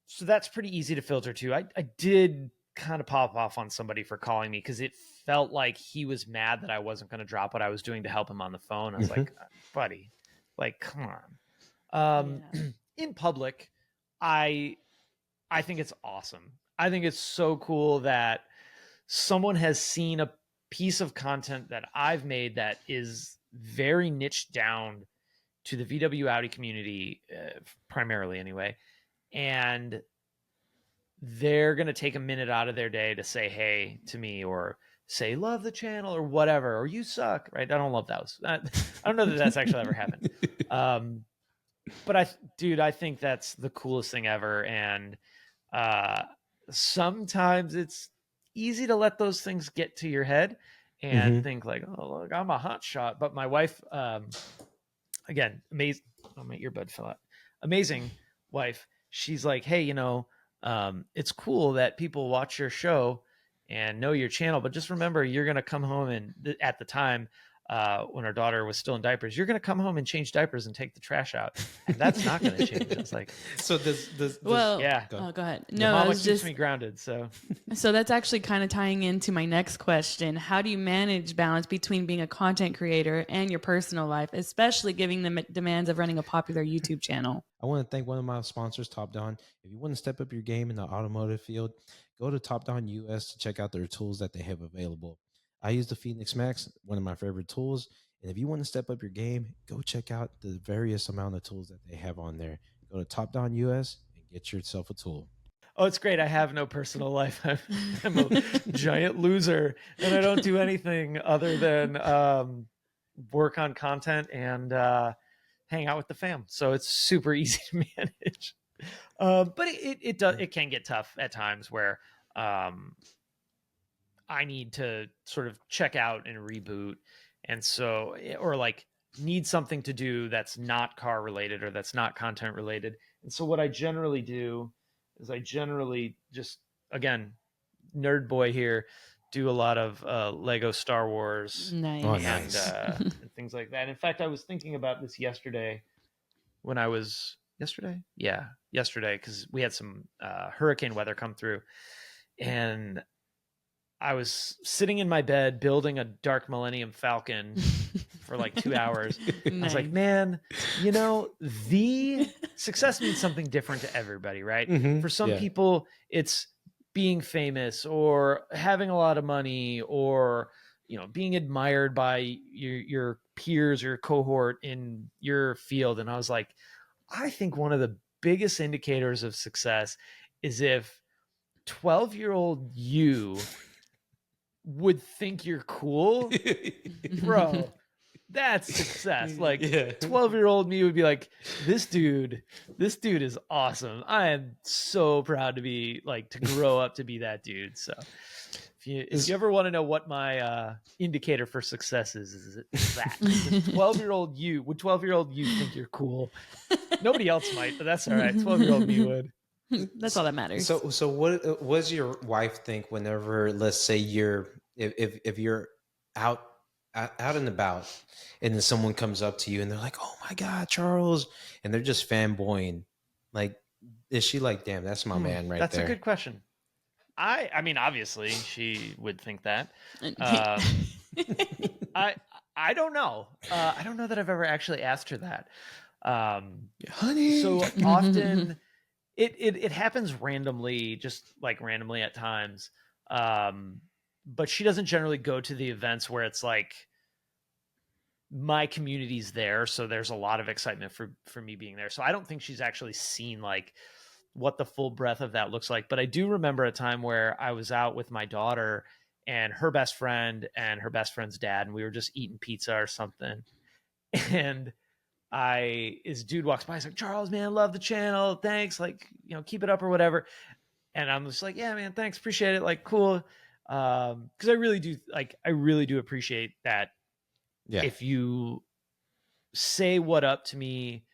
so that's pretty easy to filter too. I did kind of pop off on somebody for calling me because it felt like he was mad that I wasn't going to drop what I was doing to help him on the phone. I was Hmm. like, buddy, like, come on. Yeah. In public, I I think it's awesome. I think it's so cool that someone has seen a piece of content that I've made that is very niched down to the VW Audi community, primarily anyway, and they're going to take a minute out of their day to say hey to me or say love the channel or whatever, or you suck, right? I don't love those. I don't know that that's actually ever happened. Um, but dude, I think that's the coolest thing ever. And uh, sometimes it's easy to let those things get to your head and Hmm. think like, oh, look, I'm a hot shot. But my wife, again, amazing. Oh, my earbud fell out. Amazing wife. She's like, hey, you know, it's cool that people watch your show and know your channel, but just remember, you're going to come home and at the time, when our daughter was still in diapers, you're going to come home and change diapers and take the trash out, and that's not going to change. It's like, So does Well, yeah, oh, go ahead. your No, I mama was keeps just me grounded. So so that's actually kind of tying into my next question. How do you manage balance between being a content creator and your personal life, especially given the demands of running a popular YouTube channel? I want to thank one of my sponsors, Top Don. If you want to step up your game in the automotive field, go to Top Don US to check out their tools that they have available. I use the Phoenix Max, one of my favorite tools. And if you want to step up your game, go check out the various amount of tools that they have on there. Go to Top Don US and get yourself a tool. oh, it's great. I have no personal life. I'm a giant loser, and I don't do anything other than work on content and hang out with the fam. So it's super easy to manage. But it does, it can get tough at times where um, I need to sort of check out and reboot, and so or like need something to do that's not car related or that's not content related. And so what I generally do is I generally just, again, nerd boy here, do a lot of Lego Star Wars Oh, Nice. nice. and things like that. In fact, I was thinking about this yesterday when I was yesterday because we had some hurricane weather come through, and I was sitting in my bed building a Dark Millennium Falcon for like 2 hours. I was like, Nice. man, you know, the success means something different to everybody, right? Mhm. For some Yeah. people, it's being famous or having a lot of money or, you know, being admired by your peers or your cohort in your field. And I was like, I think one of the biggest indicators of success is if 12-year-old you would think you're cool, bro, that's success. Like Yeah. 12-year-old me would be like, this dude is awesome. I am so proud to be like to grow up to be that dude. So if you ever want to know what my indicator for success is that. 12-year-old you, would 12-year-old you think you're cool? Nobody else might, but that's all right. 12-year-old me would. That's all that matters. So what does your wife think whenever, let's say, if you're out out and about, and then someone comes up to you and they're like, "Oh my God, Charles," and they're just fanboying, like, is she like, "Damn, that's my man right That's there"? a good question. I mean, obviously, she would think that. I don't know. I don't know that I've ever actually asked her that. Honey. So often, it happens randomly, just like randomly at times. But she doesn't generally go to the events where it's like my community's there, so there's a lot of excitement for me being there. So I don't think she's actually seen like what the full breadth of that looks like. But I do remember a time where I was out with my daughter and her best friend and her best friend's dad, and we were just eating pizza or something. And his dude walks by, he's like, "Charles, man, love the channel. Thanks. Like, you know, keep it up or whatever." And I'm just like, "Yeah, man, thanks. Appreciate it. Like, cool." Cause I really do appreciate that. Yeah. If you say what up to me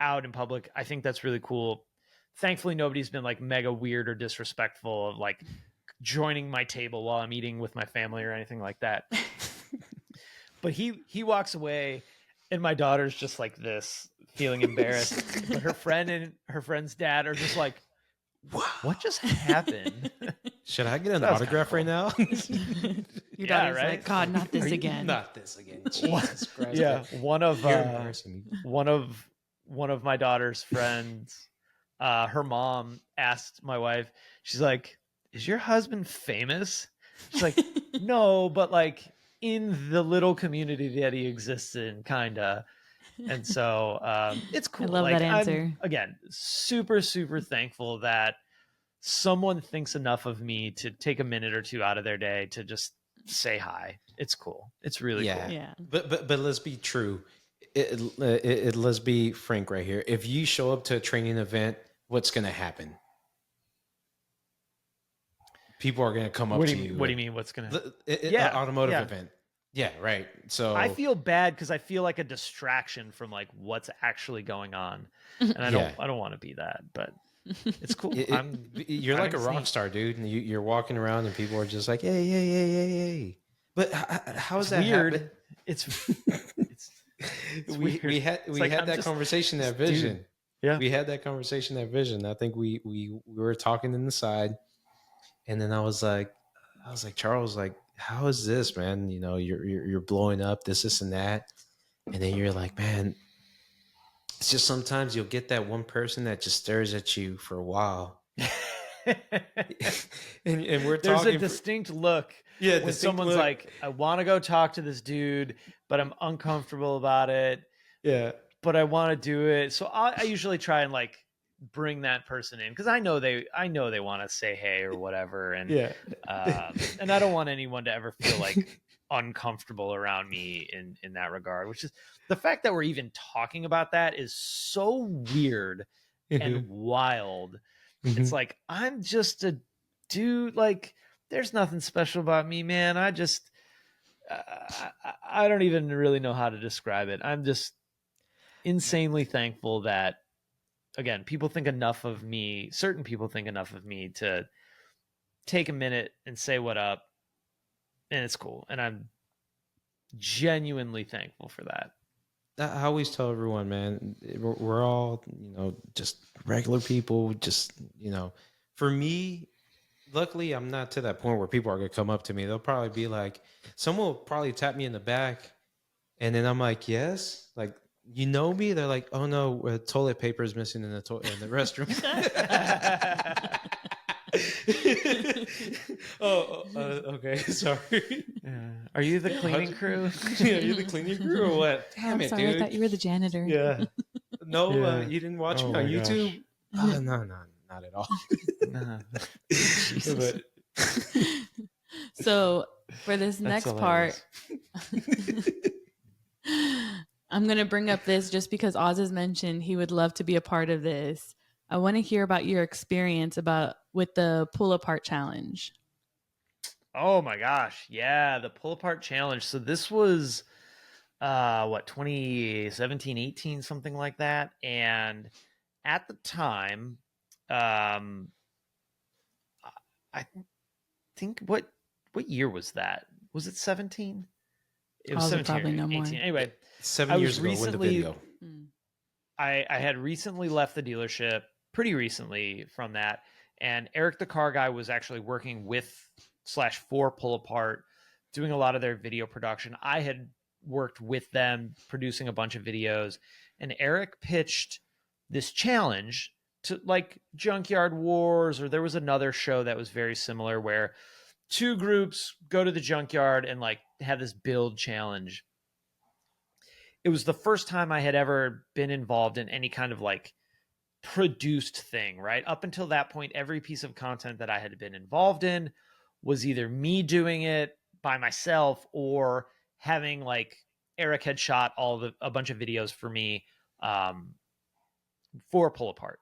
out in public, I think that's really cool. Thankfully, nobody's been like mega weird or disrespectful of like joining my table while I'm eating with my family or anything like that. But he walks away, and my daughter's just like this, feeling embarrassed. But her friend and her friend's dad are just like, "What just happened?" Should I get an That was autograph kinda right cool. now? Your Yeah, daughter's right? like, God, not this again. Not this again. Jesus Christ. Yeah, one of You're embarrassing me. one of my daughter's friends, her mom asked my wife, she's like, "Is your husband famous?" She's like, "No, but like in the little community that he exists in, kinda." And so it's cool. love like, that answer. I'm, again, super, super thankful that someone thinks enough of me to take a minute or two out of their day to just say hi. It's cool. It's really Yeah. cool. Yeah. But let's be true. Let's be frank right here. If you show up to a training event, what's going to happen? People are going to come up What to do you. you mean? What's gonna? Yeah, automotive yeah. event. Yeah, right. So I feel bad because I feel like a distraction from like what's actually going on, and I don't want to be that, but it's cool. you're like a rock neat. star, dude. And you're walking around, and people are just like, "Hey, hey, hey, hey, hey." But how is that weird. happen? It's we weird. had like, that I'm just conversation at this dude. Vision. Yeah. We had that conversation at Vision. I think we were talking in the side, and then I was like, Charles, like, how is this, man? You know, you're blowing up, this and that, and then you're like, man, it's just sometimes you'll get that one person that just stares at you for a while, and we're There's talking. a distinct look. Yeah, when distinct someone's look. like, "I want to go talk to this dude, but I'm uncomfortable about it. Yeah, But I want to do it." So I usually try and like bring that person in because I know they want to say hey or whatever, and yeah. and I don't want anyone to ever feel like uncomfortable around me in that regard. Which is the fact that we're even talking about that is so weird and wild. It's like, I'm just a dude. Like, there's nothing special about me, man. I just I don't even really know how to describe it. I'm just insanely thankful that, again, people think enough of me. Certain people think enough of me to take a minute and say what up, and it's cool. And I'm genuinely thankful for that. I always tell everyone, man, we're all, just regular people. Just, for me, luckily, I'm not to that point where people are gonna come up to me. They'll probably be like, someone will probably tap me in the back, and then I'm like, yes, like you know me. They're like, oh no, toilet paper is missing in the restroom. Okay, sorry. Are you the cleaning crew? Yeah, you the cleaning crew or what? Oh, Damn I'm it, sorry, I dude. thought you were the janitor. Yeah. No, Yeah. you didn't watch Oh me on my gosh. YouTube. No, not at all. Nah. But So for this That's next part, hilarious. I'm going to bring up this just because Oz has mentioned he would love to be a part of this. I want to hear about your experience with the pull apart challenge. Oh my gosh. Yeah, the pull apart challenge. So this was what, 2017, 18, something like that. And at the time, um I think what year was that? Was it 17? It was Oz would 17 probably or know more. 18. Anyway, 7 I years was ago, when the recently video. Mm. I had recently left the dealership pretty recently from that. And Eric, the car guy, was actually working with / for Pull Apart, doing a lot of their video production. I had worked with them producing a bunch of videos. And Eric pitched this challenge to like Junkyard Wars, or there was another show that was very similar where two groups go to the junkyard and like have this build challenge. It was the first time I had ever been involved in any kind of like produced thing, right? Up until that point, every piece of content that I had been involved in was either me doing it by myself or having like Eric had shot a bunch of videos for me for Pull Apart.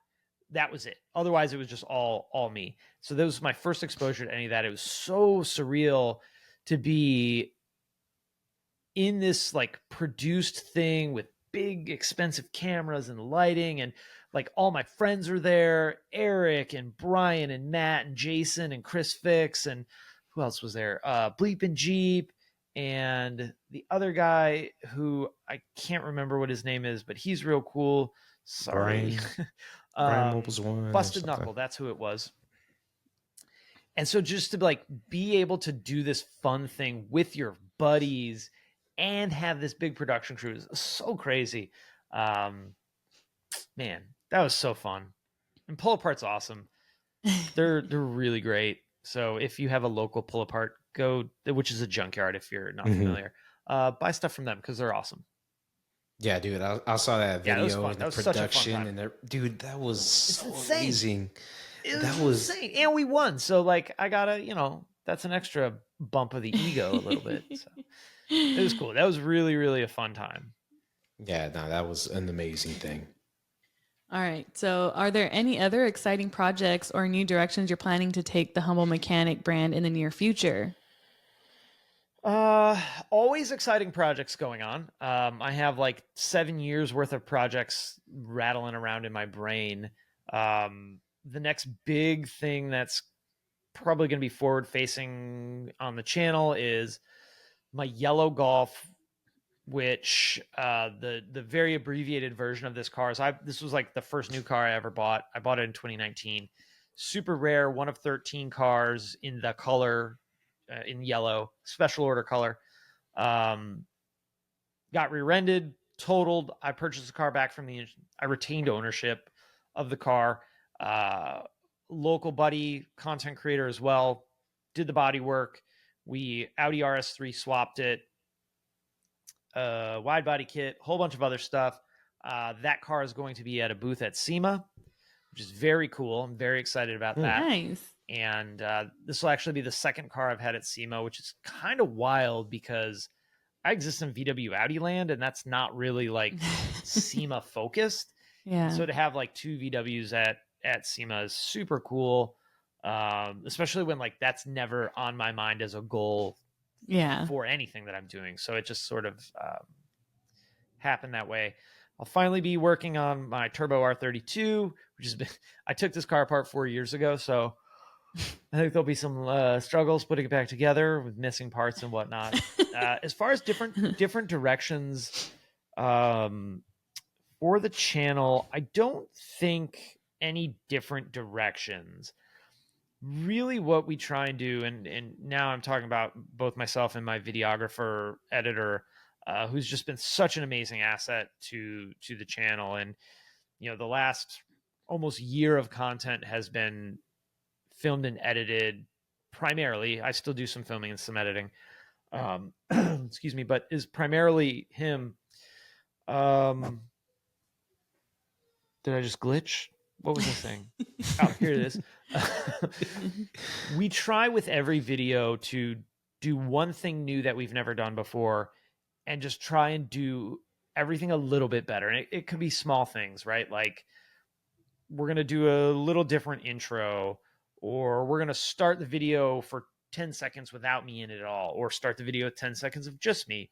That was it. Otherwise, it was just all me. So that was my first exposure to any of that. It was so surreal to be in this like produced thing with big expensive cameras and lighting, and like all my friends are there, Eric and Brian and Matt and Jason and Chris Fix, and who else was there, Bleep and Jeep, and the other guy who I can't remember what his name is, but he's real cool. Sorry. Brian Mobile's one. Busted Knuckle, that's who it was. And so just to like be able to do this fun thing with your buddies and have this big production crew is so crazy. Man, that was so fun. And Pull Apart's awesome. They're really great. So if you have a local Pull Apart, go, which is a junkyard if you're not familiar, buy stuff from them because they're awesome. Yeah, dude, I saw that video and That the was such a fun production, time. and dude, that was so insane. amazing. That was insane, and we won. So like, I gotta, that's an extra bump of the ego a little bit. So it was cool. That was really, really a fun time. Yeah, no, that was an amazing thing. All right. So, are there any other exciting projects or new directions you're planning to take the Humble Mechanic brand in the near future? Always exciting projects going on. I have like 7 years worth of projects rattling around in my brain. The next big thing that's probably going to be forward facing on the channel is my yellow Golf, which the very abbreviated version of this car is this was like the first new car I ever bought. I bought it in 2019. Super rare, one of 13 cars in the color in yellow, special order color. Got rear-ended, totaled. I purchased the car back from I retained ownership of the car. Local buddy, content creator as well, did the body work. We Audi RS3 swapped it, wide body kit, whole bunch of other stuff. That car is going to be at a booth at SEMA, which is very cool. I'm very excited about that. Nice. And this will actually be the second car I've had at SEMA, which is kind of wild because I exist in VW Audi land, and that's not really like SEMA focused. Yeah. So to have like two VWs at SEMA is super cool, especially when like that's never on my mind as a goal for anything that I'm doing. So it just sort of happened that way. I'll finally be working on my Turbo R32, which has been, I took this car apart 4 years ago, so I think there'll be some struggles putting it back together with missing parts and whatnot. As far as different directions for the channel, I don't think any different directions. really what we try and do, and now I'm talking about both myself and my videographer, editor, who's just been such an amazing asset to the channel. And, the last almost year of content has been filmed and edited primarily. I still do some filming and some editing. Excuse me, but is primarily him. Did I just glitch? What was I saying? Oh, here it is. We try with every video to do one thing new that we've never done before and just try and do everything a little bit better. And it could be small things, right? Like we're going to do a little different intro, or we're going to start the video for 10 seconds without me in it at all, or start the video with 10 seconds of just me.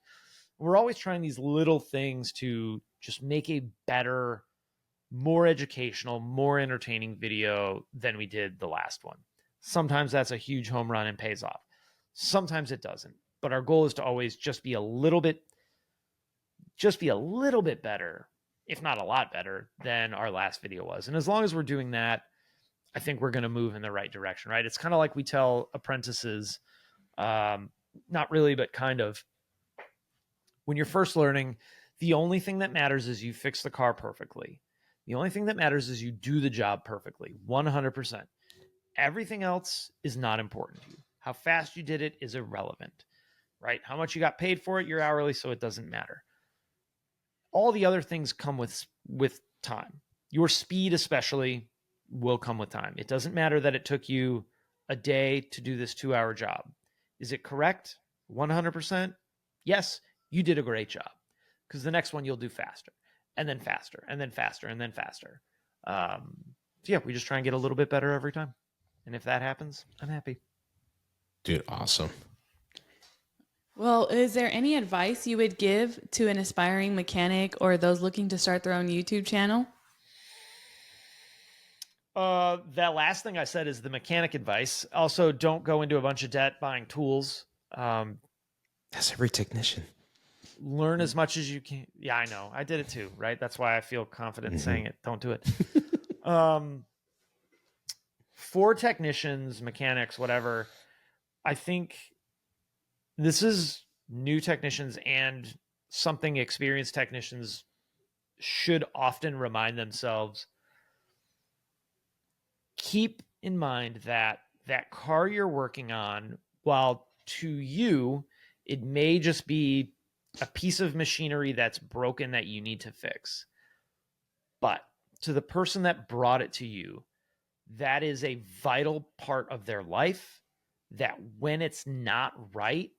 We're always trying these little things to just make a better, more educational, more entertaining video than we did the last one. Sometimes that's a huge home run and pays off. Sometimes it doesn't. But our goal is to always just be a little bit better, if not a lot better, than our last video was. And as long as we're doing that, I think we're going to move in the right direction, right? It's kind of like we tell apprentices, not really, but kind of, when you're first learning, the only thing that matters is you fix the car perfectly. The only thing that matters is you do the job perfectly, 100%. Everything else is not important to you. How fast you did it is irrelevant, right? How much you got paid for it, you're hourly, so it doesn't matter. All the other things come with time. Your speed especially will come with time. It doesn't matter that it took you a day to do this 2-hour job. Is it correct? 100%? Yes, you did a great job, because the next one you'll do faster, and then faster, and then faster, and then faster. So yeah, we just try and get a little bit better every time. And if that happens, I'm happy. Dude, awesome. Well, is there any advice you would give to an aspiring mechanic or those looking to start their own YouTube channel? That last thing I said is the mechanic advice. Also, don't go into a bunch of debt buying tools. That's every technician. Learn as much as you can. Yeah, I know. I did it too, right? That's why I feel confident saying it. Don't do it. For technicians, mechanics, whatever, I think this is new technicians and something experienced technicians should often remind themselves. Keep in mind that that car you're working on, while to you, it may just be a piece of machinery that's broken that you need to fix. But to the person that brought it to you, that is a vital part of their life that when it's not right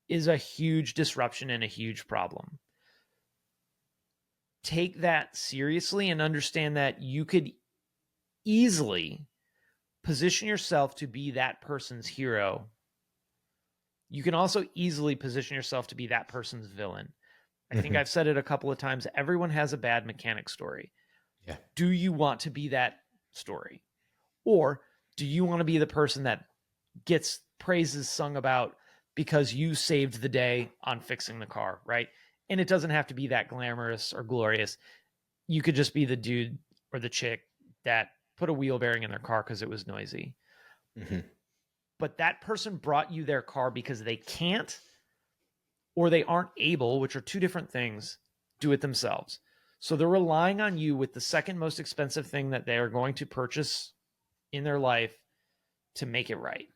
is a huge disruption and a huge problem. Take that seriously and understand that you could easily position yourself to be that person's hero. You can also easily position yourself to be that person's villain. I think I've said it a couple of times. Everyone has a bad mechanic story. Yeah. Do you want to be that story? Or do you want to be the person that gets praises sung about because you saved the day on fixing the car, right? And it doesn't have to be that glamorous or glorious. You could just be the dude or the chick that put a wheel bearing in their car because it was noisy. But that person brought you their car because they can't or they aren't able, which are two different things, do it themselves. So they're relying on you with the second most expensive thing that they are going to purchase in their life to make it right.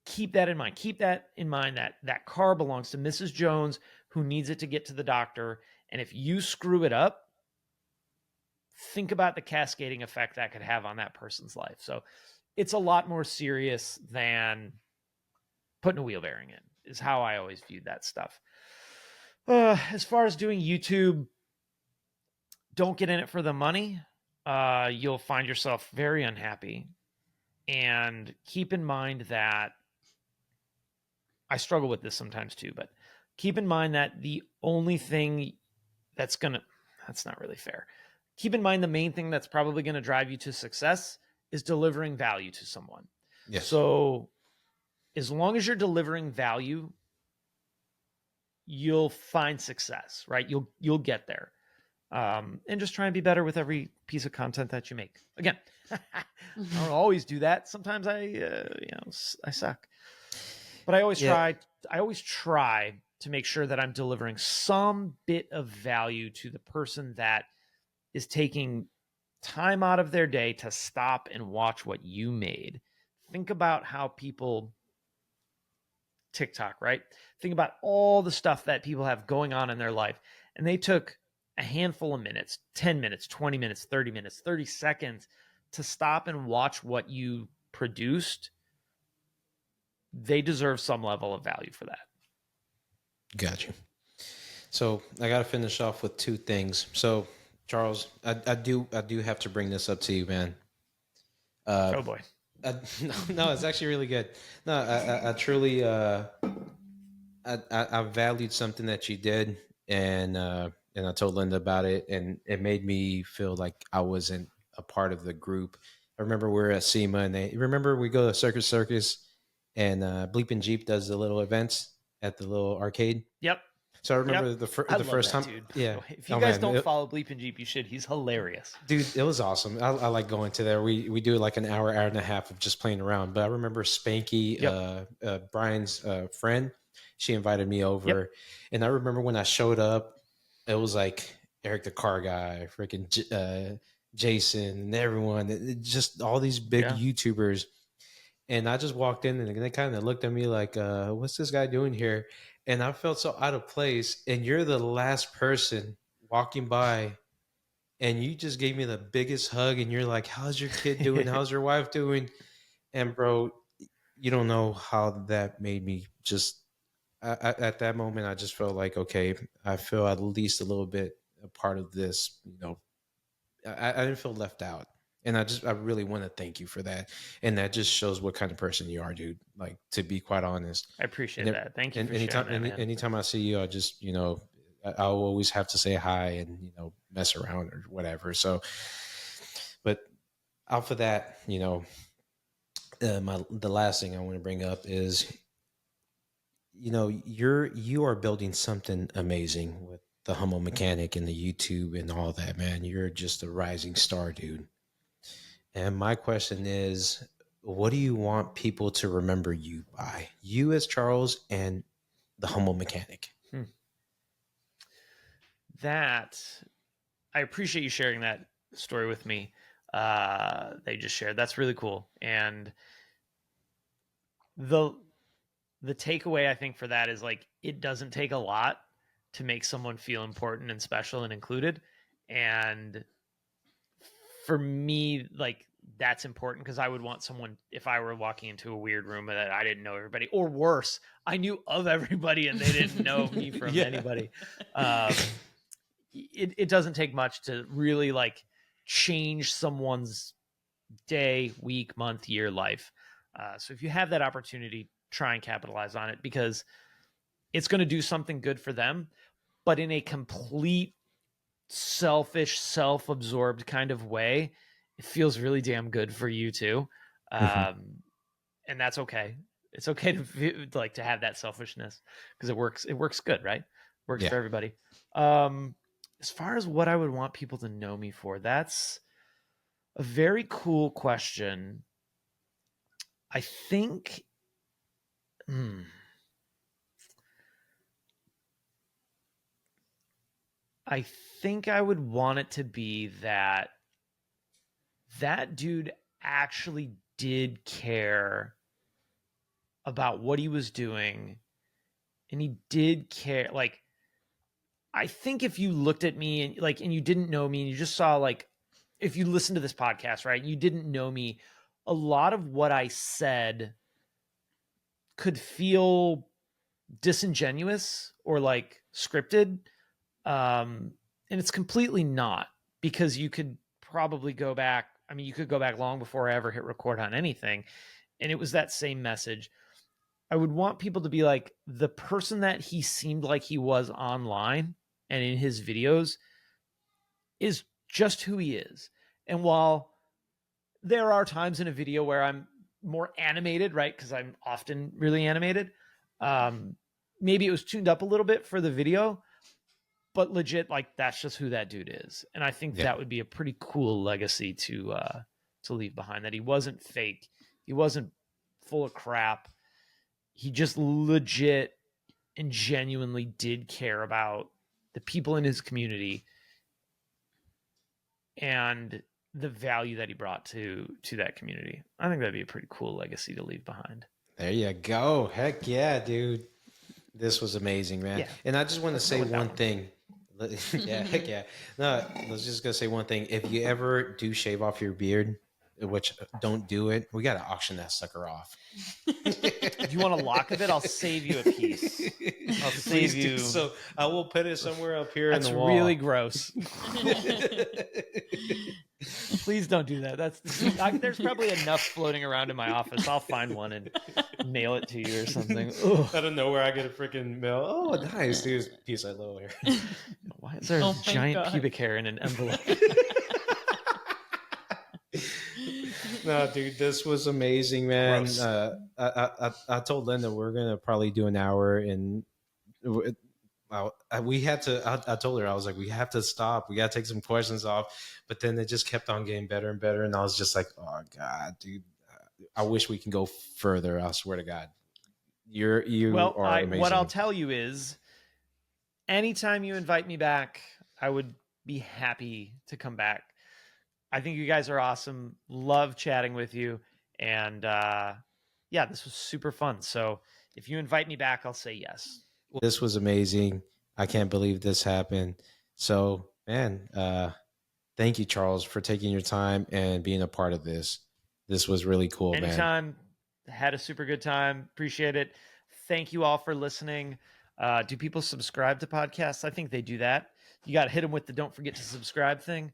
Keep that in mind. Keep that in mind that that car belongs to Mrs. Jones, who needs it to get to the doctor. And if you screw it up, think about the cascading effect that could have on that person's life. So it's a lot more serious than putting a wheel bearing in, is how I always viewed that stuff. As far as doing YouTube, don't get in it for the money. You'll find yourself very unhappy. And keep in mind that I struggle with this sometimes too, but keep in mind that the only thing that's not really fair. Keep in mind the main thing that's probably going to drive you to success is delivering value to someone. Yes. So as long as you're delivering value, you'll find success, right? You'll get there. and just try and be better with every piece of content that you make. Again, I don't always do that. Sometimes I suck, but I always Yeah. try. I always try to make sure that I'm delivering some bit of value to the person that is taking time out of their day to stop and watch what you made. Think about how people TikTok, right? Think about all the stuff that people have going on in their life. And they took a handful of minutes, 10 minutes, 20 minutes, 30 minutes, 30 seconds to stop and watch what you produced. They deserve some level of value for that. Got you. So I got to finish off with two things. So Charles, I do have to bring this up to you, man. Oh boy. No, it's actually really good. No, I truly I valued something that you did, and I told Linda about it, and it made me feel like I wasn't a part of the group. I remember we were at SEMA, and remember we go to Circus, and Bleeping Jeep does the little events at the little arcade. Yep. So I remember Yep. the I the love first that time, dude. yeah. If you Oh guys man, don't follow Bleeping Jeep, you should. He's hilarious. dude, it was awesome. I like going to there. We do like an hour and a half of just playing around. But I remember Spanky, Brian's friend, she invited me over, Yep. and I remember when I showed up, it was like Eric the car guy, freaking Jason, and everyone, just all these big YouTubers. And I just walked in, and they kind of looked at me like, "What's this guy doing here?" And I felt so out of place. And you're the last person walking by, and you just gave me the biggest hug, and you're like, "How's your kid doing? How's your wife doing?" And bro, you don't know how that made me just at that moment. I just felt like, okay, I feel at least a little bit a part of this. I didn't feel left out, and I really want to thank you for that. And that just shows what kind of person you are, dude. Like, to be quite honest. I appreciate that. Thank you And for sharing that, man. anytime I see you, I just I'll always have to say hi and mess around or whatever. So, but off of that, the last thing I want to bring up is, you are building something amazing with the Humble Mechanic and the YouTube and all that, man. You're just a rising star, dude. And my question is, what do you want people to remember you by? You as Charles and the Humble Mechanic. That, I appreciate you sharing that story with me. They just shared. That's really cool. And the takeaway I think for that is, like, it doesn't take a lot to make someone feel important and special and included. And for me, like, that's important, because I would want someone, if I were walking into a weird room that I didn't know everybody, or worse, I knew of everybody and they didn't know me from anybody. It doesn't take much to really, like, change someone's day, week, month, year, life. So if you have that opportunity, try and capitalize on it, because it's going to do something good for them, but in a complete selfish, self-absorbed kind of way. It feels really damn good for you too. And that's okay. It's okay to have that selfishness, because it works good, right? Works for everybody. As far as what I would want people to know me for, that's a very cool question. I think I think I would want it to be that dude actually did care about what he was doing, and he did care. Like, I think if you looked at me and you didn't know me, and you just saw, like, if you listened to this podcast, right, you didn't know me, a lot of what I said could feel disingenuous or like scripted. And it's completely not, because you could probably go back. I mean, you could go back long before I ever hit record on anything, and it was that same message. I would want people to be like, the person that he seemed like he was online and in his videos is just who he is. And while there are times in a video where I'm more animated, right, because I'm often really animated, maybe it was tuned up a little bit for the video, but legit, like that's just who that dude is. And I think that would be a pretty cool legacy to leave behind, that he wasn't fake. He wasn't full of crap. He just legit and genuinely did care about the people in his community and the value that he brought to that community. I think that'd be a pretty cool legacy to leave behind. There you go. Heck yeah, dude. This was amazing, man. Yeah. And I just want to say one thing. Yeah, heck yeah. No, let's just go say one thing. If you ever do shave off your beard, which don't do it, we got to auction that sucker off. Do you want a lock of it? I'll save you a piece. I'll save you. So I will put it somewhere up here That's in the wall. really gross. Please don't do that. There's probably enough floating around in my office. I'll find one and mail it to you or something. Ugh. Out of nowhere, I get a freaking mail. Oh, nice, dude. Piece of low hair. Why is there giant pubic hair in an envelope? No, dude, this was amazing, man. Gross. I told Linda we're gonna probably do an hour, and we had to. I told her, I was like, we have to stop. We gotta take some questions off. But then it just kept on getting better and better, and I was just like, oh god, dude, I wish we can go further. I swear to God, you are amazing. What I'll tell you is, anytime you invite me back, I would be happy to come back. I think you guys are awesome. Love chatting with you. And yeah, this was super fun. So if you invite me back, I'll say yes. This was amazing. I can't believe this happened. So, man, thank you, Charles, for taking your time and being a part of this. This was really cool, man. Anytime. Had a super good time. Appreciate it. Thank you all for listening. Do people subscribe to podcasts? I think they do that. You got to hit them with the don't forget to subscribe thing.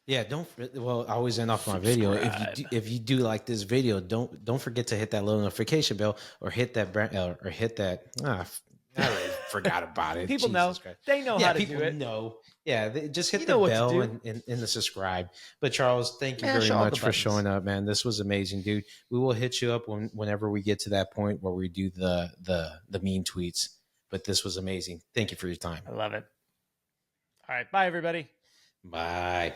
Yeah, I always end off my video. If you do like this video, don't forget to hit that little notification bell or hit that I already forgot about it. People know. Christ. They know how to do it. Know. Yeah, just hit the bell and the subscribe. But Charles, thank you very much for showing up, man. This was amazing, dude. We will hit you up whenever we get to that point where we do the mean tweets. But this was amazing. Thank you for your time. I love it. All right, bye everybody. Bye.